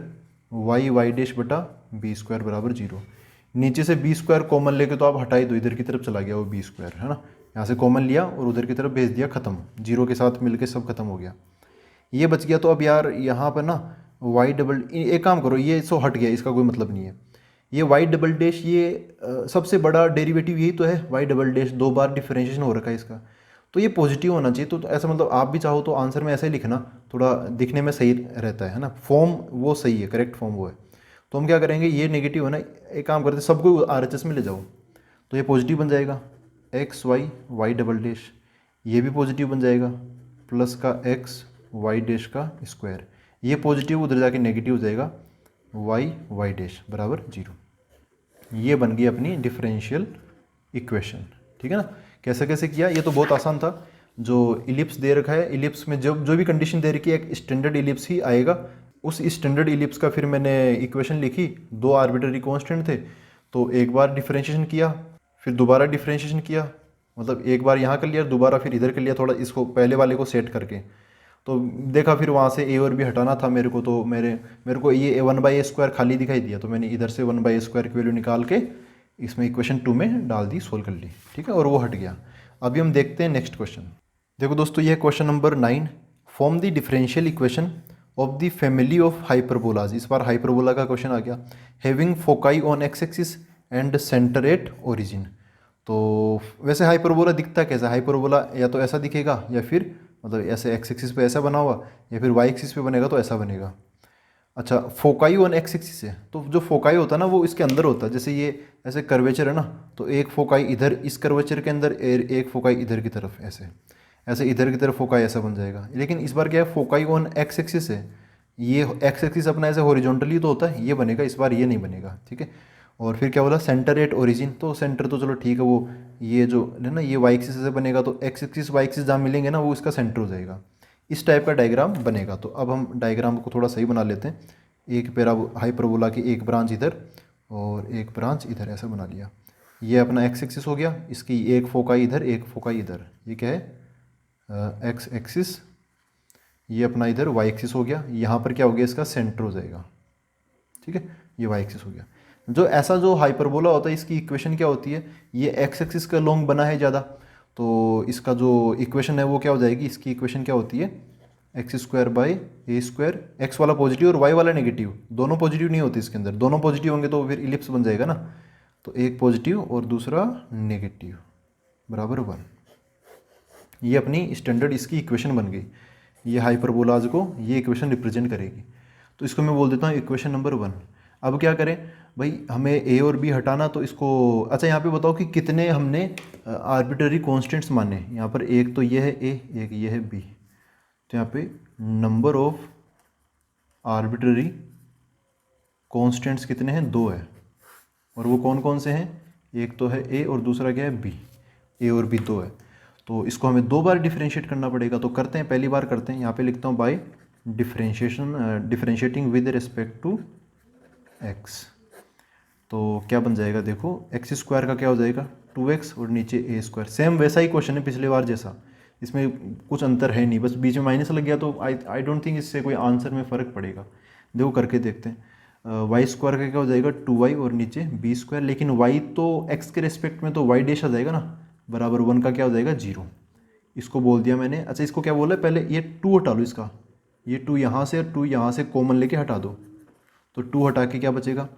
वाई, वाई डैश बटा बी स्क्वायर बराबर 0। नीचे से बी स्क्वायर कॉमन लेके तो आप हटा ही दो, इधर की तरफ चला गया वो बी स्क्वायर, है ना, यहाँ से कॉमन लिया और उधर की तरफ भेज दिया, ख़त्म, 0 के साथ मिलके सब खत्म हो गया, ये बच गया। तो अब यार यहाँ पर ना वाई डबल, एक काम करो, ये सो हट गया, इसका कोई मतलब नहीं है, ये वाई डबल डैश ये सबसे बड़ा डेरिवेटिव यही तो है, वाई डबल डैश 2 बार डिफरेंशिएशन हो रखा है इसका, तो ये पॉजिटिव होना चाहिए। तो ऐसा मतलब आप भी चाहो तो आंसर में ऐसे ही लिखना, थोड़ा दिखने में सही रहता है ना, फॉर्म वो सही है, करेक्ट फॉर्म वो है। तो हम क्या करेंगे, ये नेगेटिव है ना, एक काम करते सबको RHS में ले जाओ, तो ये पॉजिटिव बन जाएगा, x y, y double dash, ये भी पॉजिटिव बन जाएगा, प्लस का एक्स वाई डैश का स्क्वायर, ये पॉजिटिव उधर जाके नेगेटिव हो जाएगा, वाई, वाई डैश बराबर 0। ये बन गई अपनी डिफरेंशियल इक्वेशन, ठीक है ना। कैसे कैसे किया, ये तो बहुत आसान था। जो इलिप्स दे रखा है, इलिप्स में जो भी कंडीशन दे रखी है, एक स्टैंडर्ड इलिप्स ही आएगा, उस स्टैंडर्ड इलिप्स का फिर मैंने इक्वेशन लिखी, 2 आर्बिट्ररी कांस्टेंट थे, तो एक बार डिफरेंशिएशन किया, फिर दोबारा डिफरेंशिएशन किया, मतलब एक बार यहाँ कर लिया, दोबारा फिर इधर कर लिया, थोड़ा इसको पहले वाले को सेट करके, तो देखा फिर वहाँ से ए और बी हटाना था मेरे को, तो मेरे को ये 1/a² खाली दिखाई दिया, तो मैंने इधर से 1/a² की वैल्यू निकाल के इसमें इक्वेशन 2 में डाल दी, सोल्व कर ली, ठीक है, और वो हट गया। अभी हम देखते हैं नेक्स्ट क्वेश्चन। देखो दोस्तों, ये question number 9, form the differential equation of the family of hyperbolas. इस बार हाइपरबोला का क्वेश्चन आ गया, having foci on x axis and centre at origin. तो वैसे हाइपरबोला दिखता कैसा, हाइपरबोला या तो ऐसा दिखेगा, या फिर मतलब ऐसे एक्स एक्सिस पे ऐसा बना हुआ, या फिर वाई एक्सिस पे बनेगा तो ऐसा बनेगा। अच्छा, फोकाई ऑन एक्स एक्सिस है, तो जो फोकाई होता है ना वो इसके अंदर होता है, जैसे ये ऐसे कर्वेचर है ना, तो एक फोकाई इधर इस कर्वेचर के अंदर, एक फोकाई इधर की तरफ, ऐसे ऐसे इधर की तरफ फोकाई ऐसा बन जाएगा। लेकिन इस बार क्या है, फोकाई ऑन एक्स एक्सिस है, ये एक्स एक्सिस अपना ऐसे हॉरिजॉन्टली तो होता है, ये बनेगा, इस बार ये नहीं बनेगा, ठीक है। और फिर क्या बोला, सेंटर एट ओरिजिन, तो सेंटर तो चलो ठीक है, वो ये जो है ना, ये वाई एक्सिस से बनेगा, तो एक्स एक्सिस वाई एक्सिस जहाँ मिलेंगे ना वो इसका सेंटर हो जाएगा, इस टाइप का डायग्राम बनेगा। तो अब हम डायग्राम को थोड़ा सही बना लेते हैं, एक पैरा हाइपरबोला की एक ब्रांच इधर और एक ब्रांच इधर, ऐसा बना लिया। ये अपना एक्स एक्सिस हो गया, इसकी एक फोकाई इधर, एक फोकाई इधर, ये क्या है एक्स एक्सिस, ये अपना इधर वाई एक्सिस हो गया, यहाँ पर क्या हो गया, इसका सेंटर हो जाएगा, ठीक है, ये वाई एक्सिस हो गया। जो ऐसा जो हाइपरबोला होता है, इसकी इक्वेशन क्या होती है, ये एक्स एक्सिस का लॉन्ग बना है ज़्यादा, तो इसका जो इक्वेशन है वो क्या हो जाएगी, इसकी इक्वेशन क्या होती है, x² बाई a², एक्स वाला पॉजिटिव और वाई वाला नेगेटिव, दोनों पॉजिटिव नहीं होते इसके अंदर, दोनों पॉजिटिव होंगे तो फिर इलिप्स बन जाएगा ना, तो एक पॉजिटिव और दूसरा नेगेटिव बराबर 1। ये अपनी स्टैंडर्ड इसकी इक्वेशन बन गई, ये हाइपरबोलाज को ये इक्वेशन रिप्रेजेंट करेगी। तो इसको मैं बोल देता हूँ इक्वेशन नंबर 1। अब क्या करें भाई, हमें ए और बी हटाना, तो इसको अच्छा यहाँ पे बताओ कि कितने हमने आर्बिट्ररी कॉन्स्टेंट्स माने। यहाँ पर एक तो ये है ए, एक ये है बी, तो यहाँ पे नंबर ऑफ आर्बिट्ररी कॉन्स्टेंट्स कितने हैं, 2 है, और वो कौन कौन से हैं, एक तो है ए और दूसरा क्या है बी, ए और बी 2 है, तो इसको हमें 2 बार डिफरेंशिएट करना पड़ेगा। तो करते हैं, पहली बार करते हैं, यहाँ पे लिखता हूँ by differentiating with respect to x. तो क्या बन जाएगा, देखो x² का क्या हो जाएगा 2x और नीचे a², सेम वैसा ही क्वेश्चन है पिछले बार जैसा, इसमें कुछ अंतर है नहीं, बस बीच में माइनस लग गया, तो आई डोंट थिंक इससे कोई आंसर में फ़र्क पड़ेगा। देखो करके देखते हैं, y² का क्या हो जाएगा 2y और नीचे b², लेकिन y तो x के रेस्पेक्ट में तो y डैश आ जाएगा ना, बराबर 1 का क्या हो जाएगा 0, इसको बोल दिया मैंने। अच्छा, इसको क्या बोला, पहले ये 2 हटा लो, इसका ये 2 यहाँ से और 2 यहाँ से कॉमन लेके हटा दो, तो 2 हटा के क्या बचेगा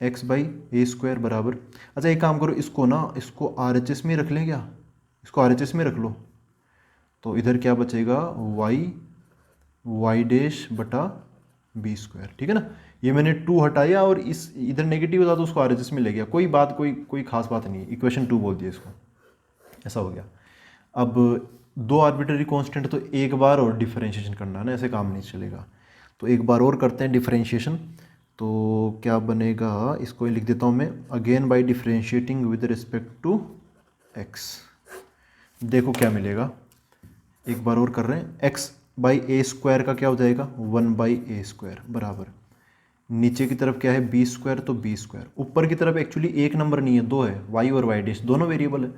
x बाई a² बराबर। अच्छा एक काम करो, इसको ना इसको RHS में रख लें क्या, इसको RHS में रख लो, तो इधर क्या बचेगा y डैश बटा b², ठीक है ना। ये मैंने 2 हटाया और इस इधर नेगेटिव था तो उसको RHS में ले गया, कोई बात कोई खास बात नहीं है, इक्वेशन 2 बोल दिया इसको, ऐसा हो गया। अब दो आर्बिट्ररी कांस्टेंट तो एक बार और डिफरेंशिएशन करना है ना, ऐसे काम नहीं चलेगा। तो एक बार और करते हैं डिफरेंशिएशन। तो क्या बनेगा, इसको ही लिख देता हूँ मैं, again by differentiating with respect to x. देखो क्या मिलेगा, एक बार और कर रहे हैं। एक्स बाई ए स्क्वायर का क्या हो जाएगा, 1/a² बराबर, नीचे की तरफ क्या है बी स्क्वायर, तो बी स्क्वायर। ऊपर की तरफ एक्चुअली एक नंबर नहीं है, दो है, वाई और वाई डैश दोनों वेरिएबल है,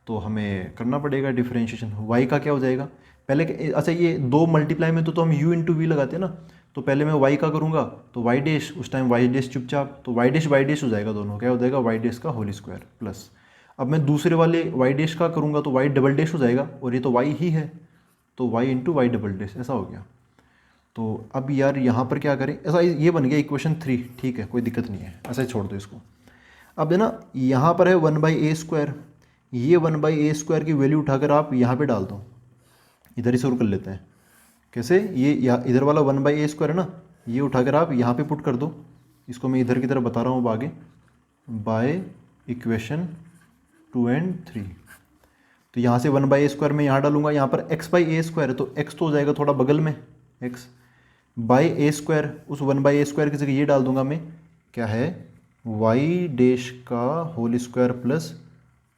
तो हमें करना पड़ेगा डिफरेंशिएशन। वाई का क्या हो जाएगा, पहले अच्छा ये दो मल्टीप्लाई में तो हम यू इंटू वी लगाते हैं ना, तो पहले मैं वाई का करूँगा तो वाई डैश, उस टाइम वाई डैश चुपचाप, तो वाई डैश हो जाएगा, दोनों क्या हो जाएगा वाई डैश का होल स्क्वायर प्लस। अब मैं दूसरे वाले वाई डैश का करूँगा तो वाई डबल डैश हो जाएगा, और ये तो वाई ही है, तो y into y double dash, ऐसा हो गया। तो अब यार यहाँ पर क्या करें, ऐसा ये बन गया इक्वेशन 3, ठीक है कोई दिक्कत नहीं है, ऐसा ही छोड़ दो इसको। अब है ना, यहाँ पर है 1/a², ये 1/a² की वैल्यू उठाकर आप यहाँ पे डाल दो, इधर ही शुरू कर लेते हैं। कैसे, ये इधर वाला 1/a² है ना, ये उठाकर आप यहाँ पे पुट कर दो, इसको मैं इधर की तरफ बता रहा हूँ अब आगे, बाय इक्वेशन 2 और 3। तो यहाँ से 1/a² में यहाँ डालूंगा, यहाँ पर x/a² है तो x तो हो जाएगा थोड़ा बगल में, x बाई a², उस 1/a² की जगह ये डाल दूंगा मैं, क्या है y डैश का whole square plus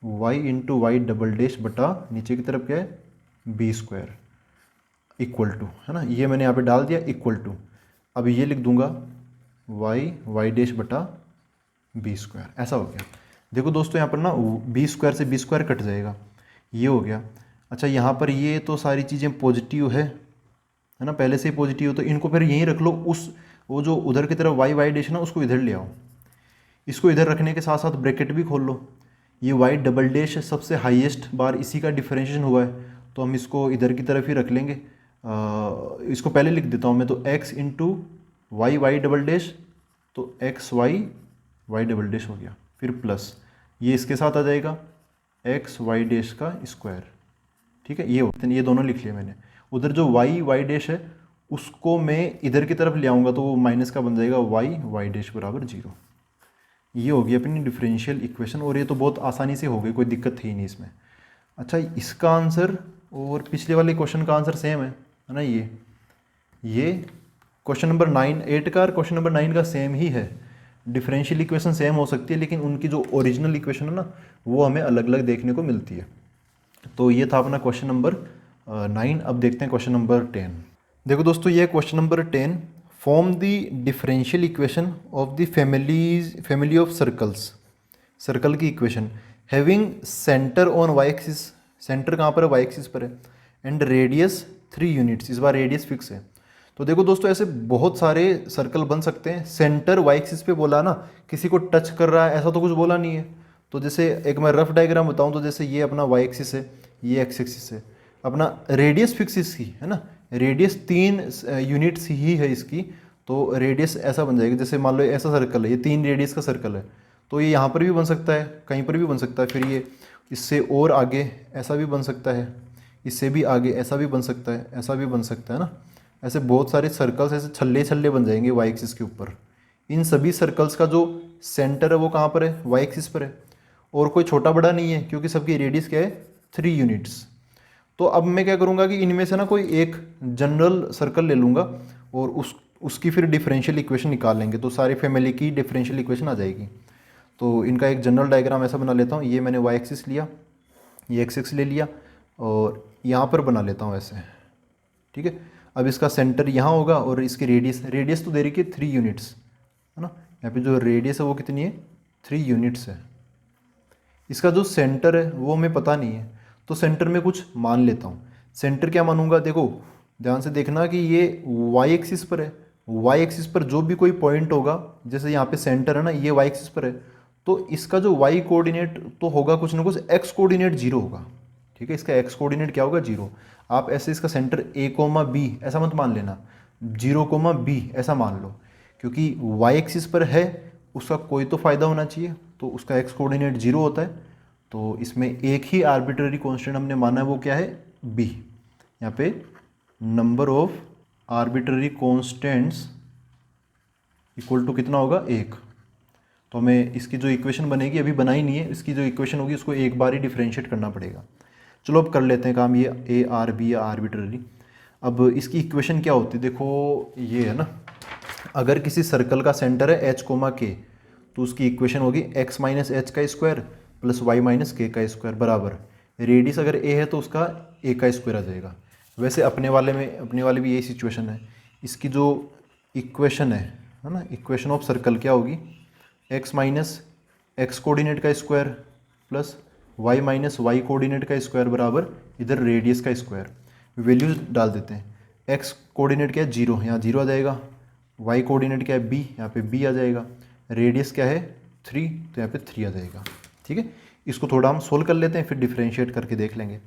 y into y double dash बटा नीचे की तरफ क्या है b² इक्वल टू, है ना, ये मैंने यहाँ पे डाल दिया इक्वल टू। अब ये लिख दूंगा y डैश बटा b², ऐसा हो गया। देखो दोस्तों यहाँ पर ना b² से b² कट जाएगा, ये हो गया। अच्छा यहाँ पर ये तो सारी चीज़ें पॉजिटिव है ना, पहले से ही पॉजिटिव हो, तो इनको फिर यहीं रख लो, उस वो जो उधर की तरफ वाई डैश ना उसको इधर ले आओ, इसको इधर रखने के साथ साथ ब्रैकेट भी खोल लो। ये वाई डबल डैश सबसे हाईएस्ट बार इसी का डिफरेंशिएशन हुआ है, तो हम इसको इधर की तरफ ही रख लेंगे। इसको पहले लिख देता हूँ मैं, तो x into y double dash, तो एक्स वाई डबल डैश हो गया, फिर प्लस ये इसके साथ आ जाएगा एक्स वाई डैश का स्क्वायर, ठीक है, ये दोनों लिख लिया मैंने। उधर जो वाई डैश है उसको मैं इधर की तरफ ले आऊँगा तो वो माइनस का बन जाएगा वाई डैश बराबर 0। ये हो गई अपनी डिफरेंशियल इक्वेशन, और ये तो बहुत आसानी से हो गई, कोई दिक्कत थी नहीं इसमें। अच्छा इसका आंसर और पिछले वाले क्वेश्चन का आंसर सेम है ना, ये क्वेश्चन नंबर 8 का और क्वेश्चन नंबर 9 का सेम ही है। डिफरेंशियल इक्वेशन सेम हो सकती है लेकिन उनकी जो ओरिजिनल इक्वेशन है ना वो हमें अलग अलग देखने को मिलती है। तो ये था अपना क्वेश्चन नंबर 9। अब देखते हैं क्वेश्चन नंबर 10। देखो दोस्तों ये question number 10, form the differential equation of the family of circles, circle की equation having centre on y axis, centre कहाँ पर है वाई एक्सिस पर है, एंड रेडियस 3 यूनिट्स, इस बार रेडियस फिक्स है। तो देखो दोस्तों ऐसे बहुत सारे सर्कल बन सकते हैं, सेंटर वाई एक्सिस पे बोला ना, किसी को टच कर रहा है ऐसा तो कुछ बोला नहीं है। तो जैसे एक मैं रफ डायग्राम बताऊं तो जैसे ये अपना वाई एक्सिस है, ये एक्स एक्सिस है, अपना रेडियस फिक्स इसकी है ना, रेडियस 3 यूनिट्स ही है इसकी, तो रेडियस ऐसा बन जाएगा, जैसे मान लो ऐसा सर्कल है, ये 3 रेडियस का सर्कल है, तो ये यहाँ पर भी बन सकता है, कहीं पर भी बन सकता है, फिर ये इससे और आगे ऐसा भी बन सकता है, इससे भी आगे ऐसा भी बन सकता है, ऐसा भी बन सकता है ना, ऐसे बहुत सारे सर्कल्स ऐसे छल्ले छल्ले बन जाएंगे वाई एक्सिस के ऊपर। इन सभी सर्कल्स का जो सेंटर है वो कहाँ पर है, वाई एक्सिस पर है, और कोई छोटा बड़ा नहीं है क्योंकि सबकी रेडियस क्या है 3 यूनिट्स। तो अब मैं क्या करूँगा कि इनमें से ना कोई एक जनरल सर्कल ले लूँगा और उसकी फिर डिफरेंशियल इक्वेशन निकाल लेंगे, तो सारी फैमिली की डिफरेंशियल इक्वेशन आ जाएगी। तो इनका एक जनरल डायग्राम ऐसा बना लेता हूँ, ये मैंने वाई एक्सिस लिया, ये एक्स एक्स ले लिया, और यहाँ पर बना लेता हूँ ऐसे, ठीक है। अब इसका सेंटर यहाँ होगा और इसकी रेडियस तो दे रही है 3 यूनिट्स, है ना, यहाँ पे जो रेडियस है वो कितनी है 3 यूनिट्स है। इसका जो सेंटर है वो हमें पता नहीं है, तो सेंटर में कुछ मान लेता हूँ। सेंटर क्या मानूंगा, देखो ध्यान से देखना कि ये वाई एक्सिस पर है, वाई एक्सिस पर जो भी कोई पॉइंट होगा, जैसे यहाँ पे सेंटर है ना, ये वाई एक्सिस पर है, तो इसका जो वाई कोऑर्डिनेट तो होगा कुछ ना कुछ, एक्स कोऑर्डिनेट 0 होगा, ठीक है, इसका एक्स कोऑर्डिनेट क्या होगा 0। आप ऐसे इसका सेंटर a, b ऐसा मत मान लेना, 0, b ऐसा मान लो, क्योंकि वाई एक्सिस पर है उसका कोई तो फायदा होना चाहिए, तो उसका एक्स कोऑर्डिनेट 0 होता है। तो इसमें एक ही आर्बिट्ररी कांस्टेंट हमने माना है, वो क्या है b। यहाँ पे number of arbitrary constants equal to कितना होगा 1। तो हमें इसकी जो इक्वेशन बनेगी, अभी बनाई नहीं है, इसकी जो इक्वेशन होगी उसको एक बार ही डिफरेंशिएट करना पड़ेगा। चलो अब कर लेते हैं काम, ये ए आर बी या आर्बिट्ररी। अब इसकी इक्वेशन क्या होती है, देखो ये है ना, अगर किसी सर्कल का सेंटर है एच कोमा के, तो उसकी इक्वेशन होगी एक्स माइनस एच का square plus Y minus K का स्क्वायर बराबर, रेडियस अगर ए है तो उसका ए का स्क्वायर आ जाएगा। वैसे अपने वाले भी यही सिचुएशन है। इसकी जो इक्वेशन है ना, इक्वेशन ऑफ सर्कल क्या होगी, एक्स माइनस एक्स कोऑर्डिनेट का square plus Y minus Y coordinate का स्क्वायर बराबर इधर रेडियस का स्क्वायर। वैल्यूज डाल देते हैं, एक्स कोऑर्डिनेट क्या है 0, यहाँ 0 आ जाएगा, वाई कोऑर्डिनेट क्या है b, यहाँ पे b आ जाएगा, रेडियस क्या है 3, तो यहाँ पे 3 आ जाएगा। ठीक है, इसको थोड़ा हम सोल्व कर लेते हैं, फिर डिफ्रेंशिएट करके देख लेंगे।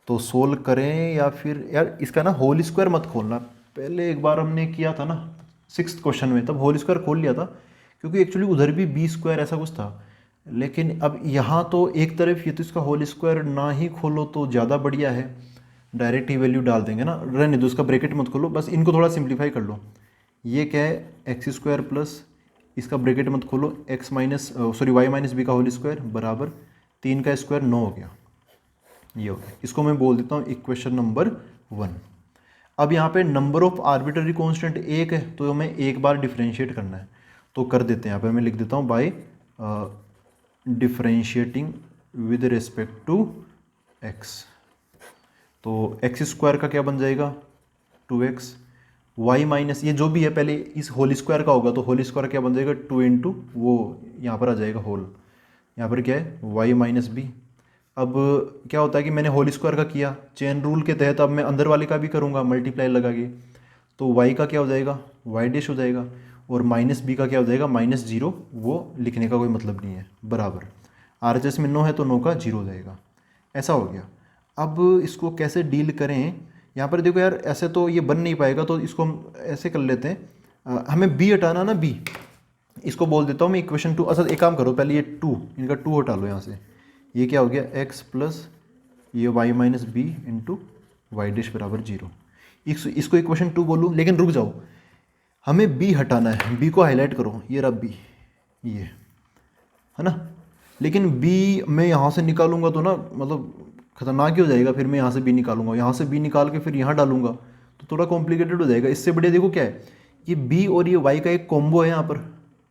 तो सोल्व करें या फिर यार इसका ना होल स्क्वायर मत खोलना, पहले एक बार हमने किया था ना 6th क्वेश्चन में, तब होल स्क्वायर खोल लिया था, क्योंकि एक्चुअली उधर भी बी स्क्वायर ऐसा कुछ था। लेकिन अब यहाँ तो एक तरफ ये तो इसका होल स्क्वायर ना ही खोलो तो ज़्यादा बढ़िया है, डायरेक्ट ही वैल्यू डाल देंगे ना, रहने दो, उसका ब्रैकेट मत खोलो, बस इनको थोड़ा सिंप्लीफाई कर लो। ये क्या है एक्स स्क्वायर प्लस इसका ब्रैकेट मत खोलो, x minus sorry y minus b का होल स्क्वायर बराबर 3 का स्क्वायर 9 हो गया, ये हो गया। इसको मैं बोल देता हूँ इक्वेशन नंबर 1। अब यहाँ पे नंबर ऑफ आर्बिट्ररी कांस्टेंट 1 है, तो हमें एक बार डिफ्रेंशिएट करना है, तो कर देते हैं। यहाँ पे मैं लिख देता हूँ by differentiating with respect to x. तो एक्स स्क्वायर का क्या बन जाएगा 2x, वाई माइनस ये जो भी है पहले इस होल स्क्वायर का होगा, तो होल स्क्वायर क्या बन जाएगा 2 इंटू वो यहाँ पर आ जाएगा होल, यहाँ पर क्या है वाई माइनस बी। अब क्या होता है कि मैंने होल स्क्वायर का किया, चेन रूल के तहत अब मैं अंदर वाले का भी करूँगा मल्टीप्लाई लगा के, तो y का क्या हो जाएगा वाई डैश हो जाएगा, और माइनस बी का क्या हो जाएगा -0, वो लिखने का कोई मतलब नहीं है, बराबर RHS में 9 है तो 9 का 0 हो जाएगा। ऐसा हो गया। अब इसको कैसे डील करें, यहाँ पर देखो यार ऐसे तो ये बन नहीं पाएगा, तो इसको हम ऐसे कर लेते हैं, हमें b हटाना ना, b इसको बोल देता हूँ मैं इक्वेशन 2। अच्छा एक काम करो, पहले ये 2 इनका 2 हटा लो यहाँ से, ये क्या हो गया x प्लस ये y minus b into y dash बराबर 0। इसको इक्वेशन 2 बोलूँ, लेकिन रुक जाओ, हमें b हटाना है, b को हाईलाइट करो, ये रहा b, ये है ना। लेकिन b मैं यहाँ से निकालूंगा तो ना मतलब खतरनाक ही हो जाएगा, फिर मैं यहाँ से b निकालूंगा, यहाँ से b निकाल के फिर यहाँ डालूंगा तो थोड़ा कॉम्प्लिकेटेड हो जाएगा। इससे बढ़िया देखो क्या है, ये b और ये y का एक कॉम्बो है यहाँ पर,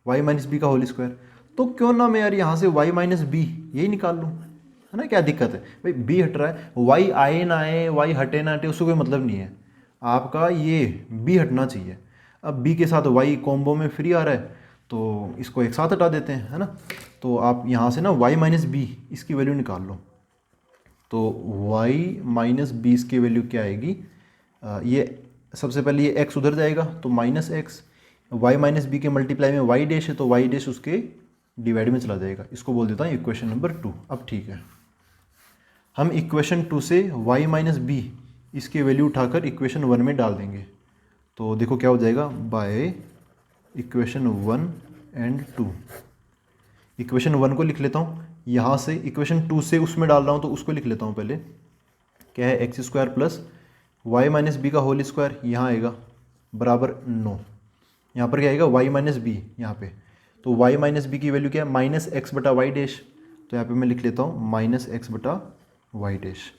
y माइनस बी का होल स्क्वायर, तो क्यों ना मैं यार यहाँ से y माइनस बी यही निकाल लूँ, है ना। क्या दिक्कत है भाई, b हट रहा है, y आए ना आए, y हटे ना हटे, उससे कोई मतलब नहीं है, आपका ये b हटना चाहिए। अब b के साथ y कॉम्बो में फ्री आ रहा है, तो इसको एक साथ हटा देते हैं, है ना। तो आप यहाँ से ना y माइनस बी इसकी वैल्यू निकाल लो, तो y माइनस बी इसकी वैल्यू क्या आएगी, ये सबसे पहले ये x उधर जाएगा तो minus x, y minus B के मल्टीप्लाई में y डैश है तो y डैश उसके डिवाइड में चला जाएगा। इसको बोल देता हूँ इक्वेशन नंबर 2। अब ठीक है, हम इक्वेशन 2 से y माइनस बी इसकी वैल्यू उठाकर इक्वेशन 1 में डाल देंगे, तो देखो क्या हो जाएगा, बाय इक्वेशन 1 एंड 2। इक्वेशन 1 को लिख लेता हूँ यहाँ से, इक्वेशन 2 से उसमें डाल रहा हूँ तो उसको लिख लेता हूँ पहले, क्या है x square plus Y minus b का होल स्क्वायर यहाँ आएगा बराबर 9, यहाँ पर क्या आएगा वाई माइनस बी यहाँ पे, तो वाई माइनस बी की वैल्यू क्या है माइनस एक्स बटा वाई डैश, तो यहाँ पे मैं लिख लेता हूँ माइनस एक्स बटा वाई डैश।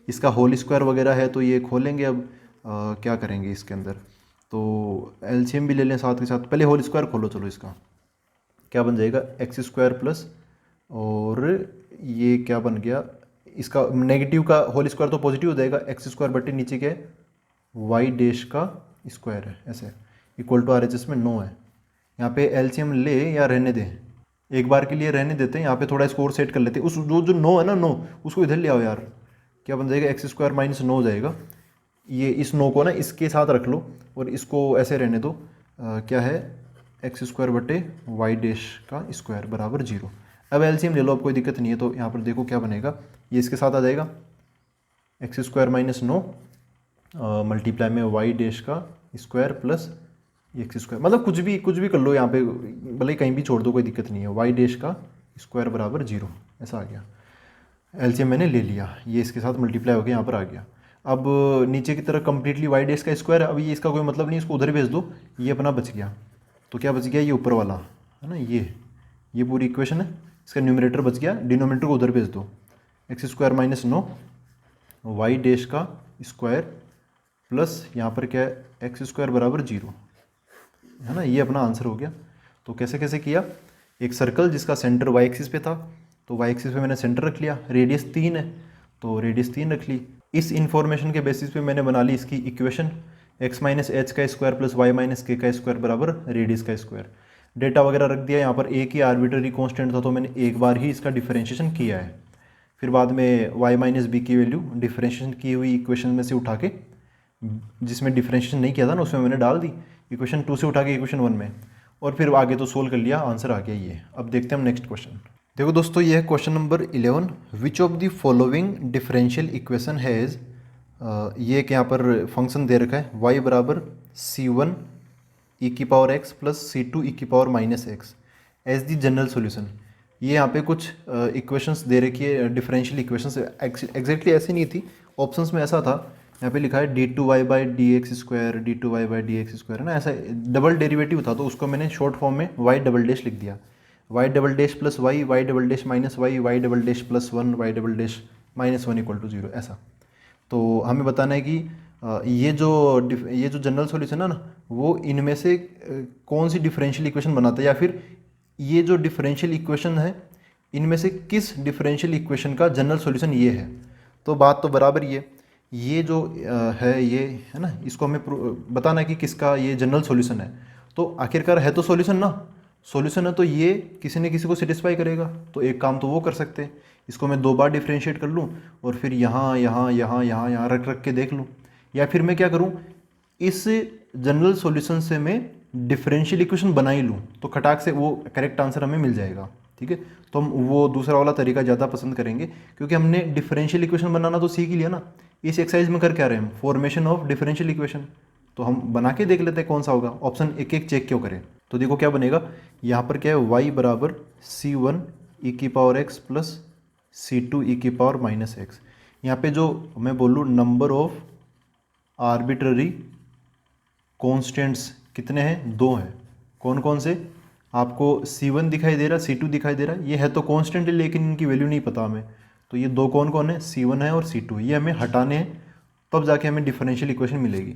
इसका होल स्क्वायर वगैरह है तो ये खोलेंगे, अब क्या करेंगे इसके अंदर, तो एलसीएम भी ले लें साथ के साथ, पहले होल स्क्वायर खोलो, चलो इसका क्या बन जाएगा एक्स स्क्वायर प्लस, और ये क्या बन गया, इसका नेगेटिव का होल स्क्वायर तो पॉजिटिव हो जाएगा, एक्स स्क्वायर बटे नीचे क्या है वाई डैश का स्क्वायर है, ऐसे इक्वल टू RHS में 9 है। यहाँ पे एलसीएम ले या रहने दें, एक बार के लिए रहने देते हैं, यहाँ पे थोड़ा स्कोर सेट कर लेते हैं, उस जो 9 है ना 9 उसको इधर ले आओ यार, क्या बन जाएगा एक्स स्क्वायर माइनस 9 हो जाएगा। ये इस 9 को ना इसके साथ रख लो और इसको ऐसे रहने दो, क्या है एक्स स्क्वायर बटे वाई डैश का स्क्वायर बराबर 0। अब एलसीएम ले लो, अब कोई दिक्कत नहीं है, तो यहाँ पर देखो क्या बनेगा, ये इसके साथ आ जाएगा एक्स स्क्वायर माइनस 9 मल्टीप्लाई में वाई डैश का स्क्वायर प्लस एक्स स्क्वायर, मतलब कुछ भी कर लो यहाँ पे, भले कहीं भी छोड़ दो कोई दिक्कत नहीं है, वाई डैश का स्क्वायर बराबर 0, ऐसा आ गया। एलसीएम मैंने ले लिया, ये इसके साथ मल्टीप्लाई होकर यहाँ पर आ गया। अब नीचे की तरफ कंप्लीटली वाई डैश का स्क्वायर है, अब ये इसका कोई मतलब नहीं, इसको उधर भेज दो, ये अपना बच गया। तो क्या बच गया, ये ऊपर वाला है ना, ये पूरी इक्वेशन है, इसका न्यूमरेटर बच गया, डिनोमिनेटर को उधर भेज दो, x square minus 9 y dash का स्क्वायर प्लस यहाँ पर क्या है एक्स स्क्वायर बराबर 0, है ना। ये अपना आंसर हो गया। तो कैसे कैसे किया, एक सर्कल जिसका सेंटर वाई एक्सिस पे था, तो वाई एक्सिस पे मैंने सेंटर रख लिया, रेडियस 3 है तो रेडियस 3 रख ली। इस इन्फॉर्मेशन के बेसिस पे मैंने बना ली इसकी इक्वेशन, x माइनस एच का square plus Y minus K का स्क्वायर बराबर रेडियस का स्क्वायर। डेटा वगैरह रख दिया, यहाँ पर एक ही आर्बिट्ररी कांस्टेंट था तो मैंने एक बार ही इसका डिफरेंशिएशन किया है। फिर बाद में y माइनस बी की वैल्यू डिफरेंशिएशन की हुई इक्वेशन में से उठा के, जिसमें डिफरेंशिएशन नहीं किया था ना उसमें मैंने डाल दी, इक्वेशन 2 से उठा के इक्वेशन 1 में, और फिर आगे तो सोल्व कर लिया, आंसर आ गया ये। अब देखते हैं हम नेक्स्ट क्वेश्चन। देखो दोस्तों, ये है question number 11। Which of the following differential equation has, ये एक यहाँ पर फंक्शन दे रखा है y बराबर c1 ई की power x plus c2 e की power minus x as the general solution. ये यहाँ पे कुछ इक्वेशंस दे रखी है, डिफरेंशियल इक्वेशंस एग्जैक्टली ऐसी नहीं थी, ऑप्शंस में ऐसा था, यहाँ पे लिखा है d2y by d x square, d2y by d x square, है ना, ऐसा डबल डेरिवेटिव था तो उसको मैंने शॉर्ट फॉर्म में y डबल डैश लिख दिया, y double dash plus y, y double dash minus y, y double dash plus 1, y double dash minus 1 equal to 0, ऐसा। तो हमें बताना है कि ये जो जनरल सॉल्यूशन है ना, वो इनमें से कौन सी डिफरेंशियल इक्वेशन बनाता है, या फिर ये जो डिफरेंशियल इक्वेशन है इनमें से किस डिफरेंशियल इक्वेशन का जनरल सॉल्यूशन ये है। तो बात तो बराबर ये जो है ये, है ना, इसको हमें बताना है कि किसका ये जनरल सॉल्यूशन है। तो आखिरकार है तो सॉल्यूशन ना, सॉल्यूशन है तो ये किसी न किसी को सेटिस्फाई करेगा। तो एक काम तो वो कर सकते हैं, इसको मैं 2 बार डिफरेंशिएट कर लूँ और फिर यहाँ यहाँ यहाँ यहाँ यहाँ रख रख के देख लूँ, या फिर मैं क्या करूँ, इस जनरल सॉल्यूशन से मैं डिफरेंशियल इक्वेशन बना ही लूँ, तो खटाक से वो करेक्ट आंसर हमें मिल जाएगा। ठीक है, तो हम वो दूसरा वाला तरीका ज़्यादा पसंद करेंगे, क्योंकि हमने डिफरेंशियल इक्वेशन बनाना तो सीख ही लिया ना। इस एक्सरसाइज में कर क्या रहे हैं हम, फॉर्मेशन ऑफ डिफरेंशियल इक्वेशन। तो हम बना के देख लेते हैं कौन सा होगा, ऑप्शन एक एक चेक क्यों करें। तो देखो क्या बनेगा, यहाँ पर क्या है y बराबर c1 ई की power x plus c2 e की पावर माइनस एक्स। यहाँ पे जो मैं बोलूँ नंबर ऑफ आर्बिट्ररी कॉन्स्टेंट्स कितने हैं, 2 हैं। कौन कौन से, आपको c1 दिखाई दे रहा, c2 दिखाई दे रहा, ये है तो कांस्टेंट है लेकिन इनकी वैल्यू नहीं पता हमें। तो ये 2 कौन कौन है, c1 है और c2, ये हमें हटाने हैं, तब जाके हमें डिफरेंशियल इक्वेशन मिलेगी।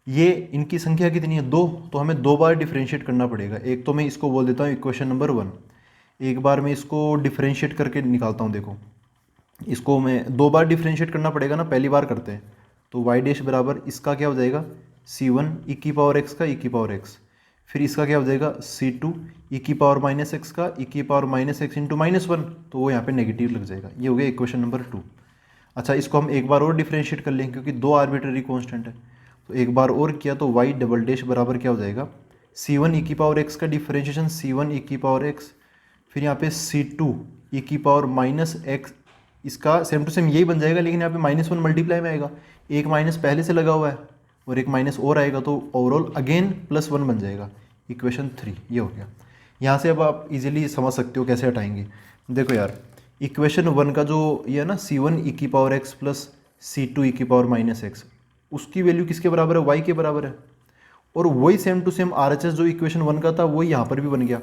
ये इनकी संख्या कितनी है, 2, तो हमें 2 बार डिफरेंशिएट करना पड़ेगा। एक तो मैं इसको बोल देता हूँ इक्वेशन नंबर 1, एक बार मैं इसको डिफरेंशिएट करके निकालता हूँ। देखो इसको मैं 2 बार डिफरेंशिएट करना पड़ेगा ना, पहली बार करते हैं। तो y डैश बराबर इसका क्या हो जाएगा, c1 ई की पावर x का ई की पावर x, फिर इसका क्या हो जाएगा c2 ई की पावर माइनस एक्स का ई की power minus x into minus 1, तो वो यहाँ पे नेगेटिव लग जाएगा। ये हो गया इक्वेशन नंबर 2। अच्छा, इसको हम एक बार और डिफरेंशिएट कर लेंगे क्योंकि 2 आर्बिट्ररी कॉन्स्टेंट है, तो एक बार और किया तो y डबल डैश बराबर क्या हो जाएगा, c1 ई की पावर x का डिफरेंशिएशन c1 ई की पावर x, फिर यहाँ पे c2 ई की पावर माइनस एक्स, इसका सेम टू सेम यही बन जाएगा, लेकिन यहाँ पे माइनस 1 मल्टीप्लाई में आएगा, एक माइनस पहले से लगा हुआ है और एक माइनस और आएगा, तो ओवरऑल अगेन प्लस 1 बन जाएगा, इक्वेशन 3 ये हो गया। यहाँ से अब आप इजीली समझ सकते हो कैसे हटाएंगे। देखो यार, इक्वेशन 1 का जो ये है ना c1 ई की power x plus c2 e की पावर माइनस एक्स, उसकी वैल्यू किसके बराबर है, y के बराबर है। और वही सेम टू सेम RHS जो इक्वेशन 1 का था वही यहाँ पर भी बन गया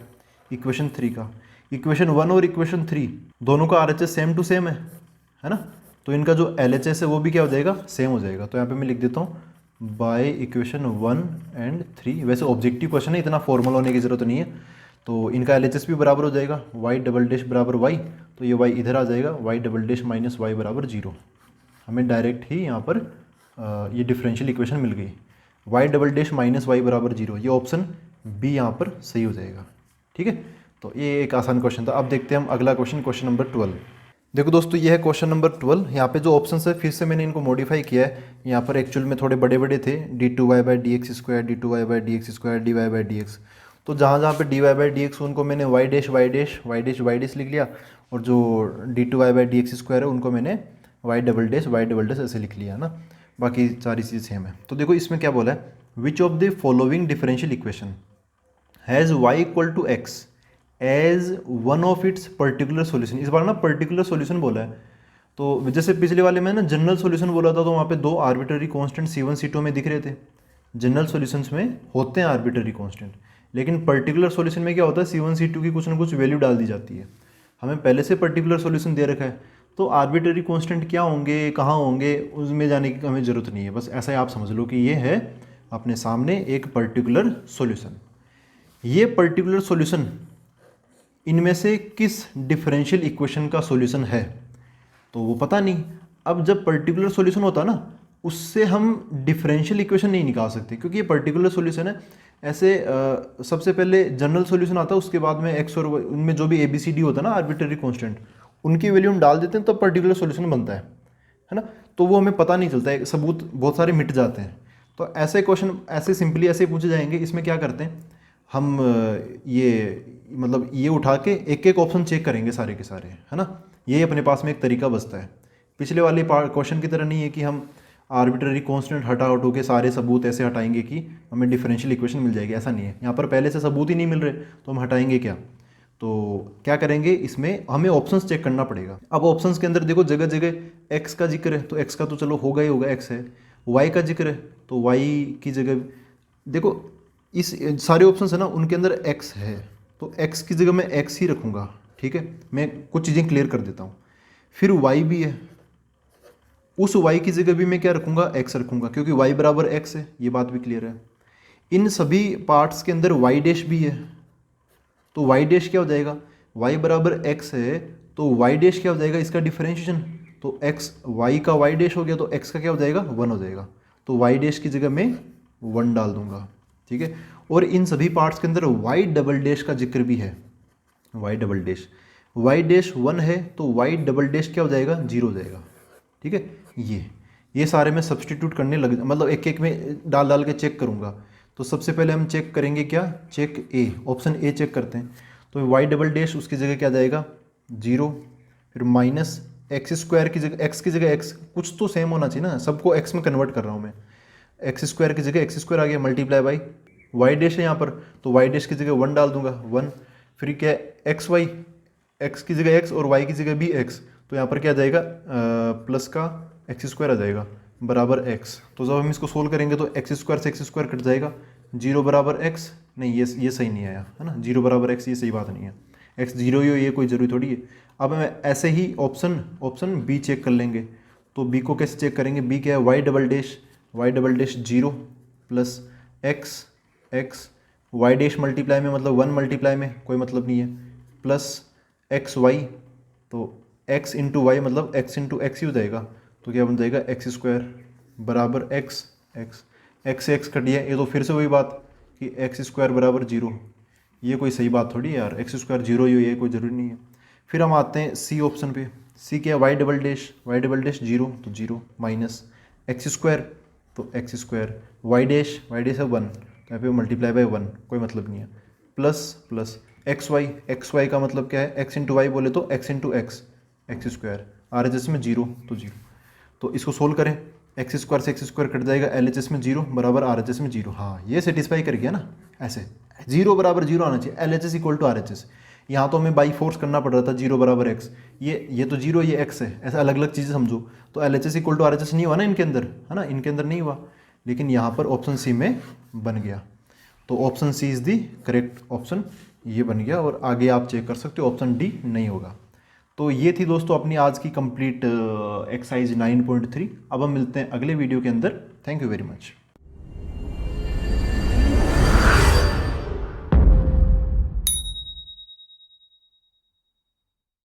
इक्वेशन 3 का। इक्वेशन 1 और इक्वेशन 3 दोनों का RHS सेम टू सेम है ना, तो इनका जो LHS है वो भी क्या हो जाएगा, सेम हो जाएगा। तो यहाँ पे मैं लिख देता हूँ बाय इक्वेशन 1 एंड 3। वैसे ऑब्जेक्टिव क्वेश्चन है, इतना फॉर्मल होने की ज़रूरत नहीं है। तो इनका LHS भी बराबर हो जाएगा, y डबल डैश बराबर y, तो ये y इधर आ जाएगा, y double dash minus y बराबर 0। हमें डायरेक्ट ही यहाँ पर ये डिफरेंशियल इक्वेशन मिल गई, y double dash minus y बराबर 0, ये ऑप्शन बी यहाँ पर सही हो जाएगा। ठीक है, तो ये एक आसान क्वेश्चन था। अब देखते हैं हम अगला क्वेश्चन, क्वेश्चन नंबर 12। देखो दोस्तों, ये है क्वेश्चन नंबर 12। यहाँ पे जो ऑप्शन है फिर से मैंने इनको मॉडिफाई किया है। यहाँ पर एक्चुअल में थोड़े बड़े बड़े थे, d2y by d x square, d2y by d x square, dy by d x. तो जहाँ जहाँ पे dy बाई डी एक्स उनको मैंने y dash y dash y dash y dash लिख लिया, और जो d2y by d x square है उनको मैंने y डबल डैश ऐसे लिख लिया ना, बाकी सारी चीज़ सेम है। तो देखो इसमें क्या बोला है, which of the following differential equation has y equal to x as one of its particular solution. इस बार ना पर्टिकुलर सोल्यूशन बोला है, तो जैसे पिछले वाले में ना जनरल सोल्यूशन बोला था, तो वहाँ पे 2 आर्बिट्ररी कांस्टेंट c1 c2 में दिख रहे थे। जनरल सॉल्यूशंस में होते हैं आर्बिट्ररी कांस्टेंट, लेकिन पर्टिकुलर सॉल्यूशन में क्या होता है, c1 c2 की कुछ ना कुछ वैल्यू डाल दी जाती है। हमें पहले से पर्टिकुलर सॉल्यूशन दे रखा है, तो आर्बिट्रेरी कांस्टेंट क्या होंगे, कहाँ होंगे, उसमें जाने की हमें ज़रूरत नहीं है। बस ऐसा ही आप समझ लो कि ये है अपने सामने एक पर्टिकुलर सॉल्यूशन। ये पर्टिकुलर सॉल्यूशन इनमें से किस डिफरेंशियल इक्वेशन का सॉल्यूशन है तो वो पता नहीं। अब जब पर्टिकुलर सॉल्यूशन होता है ना, उससे हम डिफरेंशियल इक्वेशन नहीं निकाल सकते, क्योंकि ये पर्टिकुलर सॉल्यूशन है। ऐसे सबसे पहले जनरल सॉल्यूशन आता है, उसके बाद में एक्स और उनमें जो भी ए बी सी डी होता है ना आर्बिट्रेरी कांस्टेंट, उनकी वैल्यू हम डाल देते हैं तो पर्टिकुलर सॉल्यूशन बनता है ना। तो वो हमें पता नहीं चलता है, सबूत बहुत सारे मिट जाते हैं। तो ऐसे क्वेश्चन ऐसे सिंपली ऐसे पूछे जाएंगे। इसमें क्या करते हैं हम, ये मतलब ये उठा के एक एक ऑप्शन चेक करेंगे सारे के सारे, है ना। ये अपने पास में एक तरीका बचता है। पिछले वाले क्वेश्चन की तरह नहीं है कि हम आर्बिट्रेरी कांस्टेंट हटा के सारे सबूत ऐसे हटाएंगे कि हमें डिफरेंशियल इक्वेशन मिल जाएगी, ऐसा नहीं है। यहाँ पर पहले से सबूत ही नहीं मिल रहे तो हम हटाएंगे क्या। तो क्या करेंगे, इसमें हमें ऑप्शंस चेक करना पड़ेगा। अब ऑप्शंस के अंदर देखो जगह जगह एक्स का जिक्र है, तो एक्स का तो चलो होगा ही होगा, एक्स है। वाई का जिक्र है तो वाई की जगह देखो, इस सारे ऑप्शंस है ना उनके अंदर एक्स है, तो एक्स की जगह मैं एक्स ही रखूँगा, ठीक है। मैं कुछ चीज़ें क्लियर कर देता हूँ। फिर वाई भी है, उस y की जगह भी मैं क्या रखूँगा, x रखूँगा, क्योंकि y बराबर x है, ये बात भी क्लियर है। इन सभी पार्ट्स के अंदर y डैश भी है, तो y डैश क्या हो जाएगा, y बराबर x है तो y डैश क्या हो जाएगा, इसका डिफरेंशिएशन, तो x y का y डैश हो गया तो x का क्या हो जाएगा, 1 हो जाएगा। तो y डैश की जगह मैं 1 डाल दूंगा, ठीक है। और इन सभी पार्ट्स के अंदर y डबल डैश का जिक्र भी है, y double dash, y dash 1 है तो y डबल डैश क्या हो जाएगा, 0 हो जाएगा, ठीक है। ये सारे मैं सब्सटीट्यूट करने लग, मतलब एक एक में डाल डाल के चेक करूँगा। तो सबसे पहले हम चेक करेंगे क्या, check A, option A check करते हैं। तो वाई डबल डैश उसकी जगह क्या जाएगा, 0, फिर माइनस एक्स स्क्वायर की जगह, एक्स की जगह एक्स, कुछ तो सेम होना चाहिए ना, सबको एक्स में कन्वर्ट कर रहा हूँ मैं। एक्स स्क्वायर की जगह एक्स स्क्वायर आ गया, मल्टीप्लाई बाई वाई डैश है यहाँ पर, तो वाई डैश की जगह 1 डाल दूंगा, 1। फिर क्या है, एक्स वाई, एक्स की जगह एक्स और वाई की जगह भी एक्स, तो यहाँ पर क्या आ जाएगा, प्लस का एक्स स्क्वायर आ जाएगा बराबर एक्स। तो जब हम इसको सोल्व करेंगे तो एक्स स्क्वायर से एक्स स्क्वायर कट जाएगा, 0 बराबर एक्स, नहीं ये सही नहीं आया, है ना, 0 बराबर एक्स ये सही बात नहीं है, एक्स 0 ही हो ये कोई ज़रूरी थोड़ी है। अब हम ऐसे ही ऑप्शन बी चेक कर लेंगे। तो बी को कैसे चेक करेंगे, बी क्या है, y double dash 0 plus x y dash multiply में मतलब 1 मल्टीप्लाई में कोई मतलब नहीं है, प्लस एक्स वाई, तो x इंटू वाई मतलब x इंटू एक्स ही हो जाएगा। तो क्या बन जाएगा, एक्स स्क्वायर बराबर एक्स से एक्स कट दिया, ये तो फिर से वही बात कि एक्स स्क्वायर बराबर 0, ये कोई सही बात थोड़ी है यार, एक्स स्क्वायर 0 ही हो ये कोई ज़रूरी नहीं है। फिर हम आते हैं सी ऑप्शन पे, सी क्या है, वाई डबल डैश 0 तो 0 माइनस एक्स स्क्वायर, तो एक्स स्क्वायर वाई डैश है 1, तो यहाँ पे मल्टीप्लाई बाई 1 कोई मतलब नहीं है, प्लस एक्स वाई का मतलब क्या है, एक्स इंटू वाई बोले तो x into x square, are H S में 0 तो 0। तो इसको सोल्व करें, एक्स स्क्वायर से एक्स स्क्वायर कट जाएगा, एल एच एस में 0 बराबर आर एच एस में 0, हाँ ये सेटिस्फाई कर गया ना। ऐसे 0 बराबर 0 आना चाहिए, L H S equal to R H S. यहाँ तो हमें बाई फोर्स करना पड़ रहा था, 0 बराबर एक्स, ये तो 0 ये एक्स है, ऐसा अलग अलग चीज़ें समझो। तो L H S equal to R H S नहीं हुआ ना इनके अंदर, है ना, इनके अंदर नहीं हुआ, लेकिन यहाँ पर ऑप्शन सी में बन गया। तो option C is the correct option, ये बन गया। और आगे आप चेक कर सकते हो, ऑप्शन डी नहीं होगा। तो ये थी दोस्तों अपनी आज की कंप्लीट एक्सरसाइज 9.3। अब हम मिलते हैं अगले वीडियो के अंदर। Thank you very much.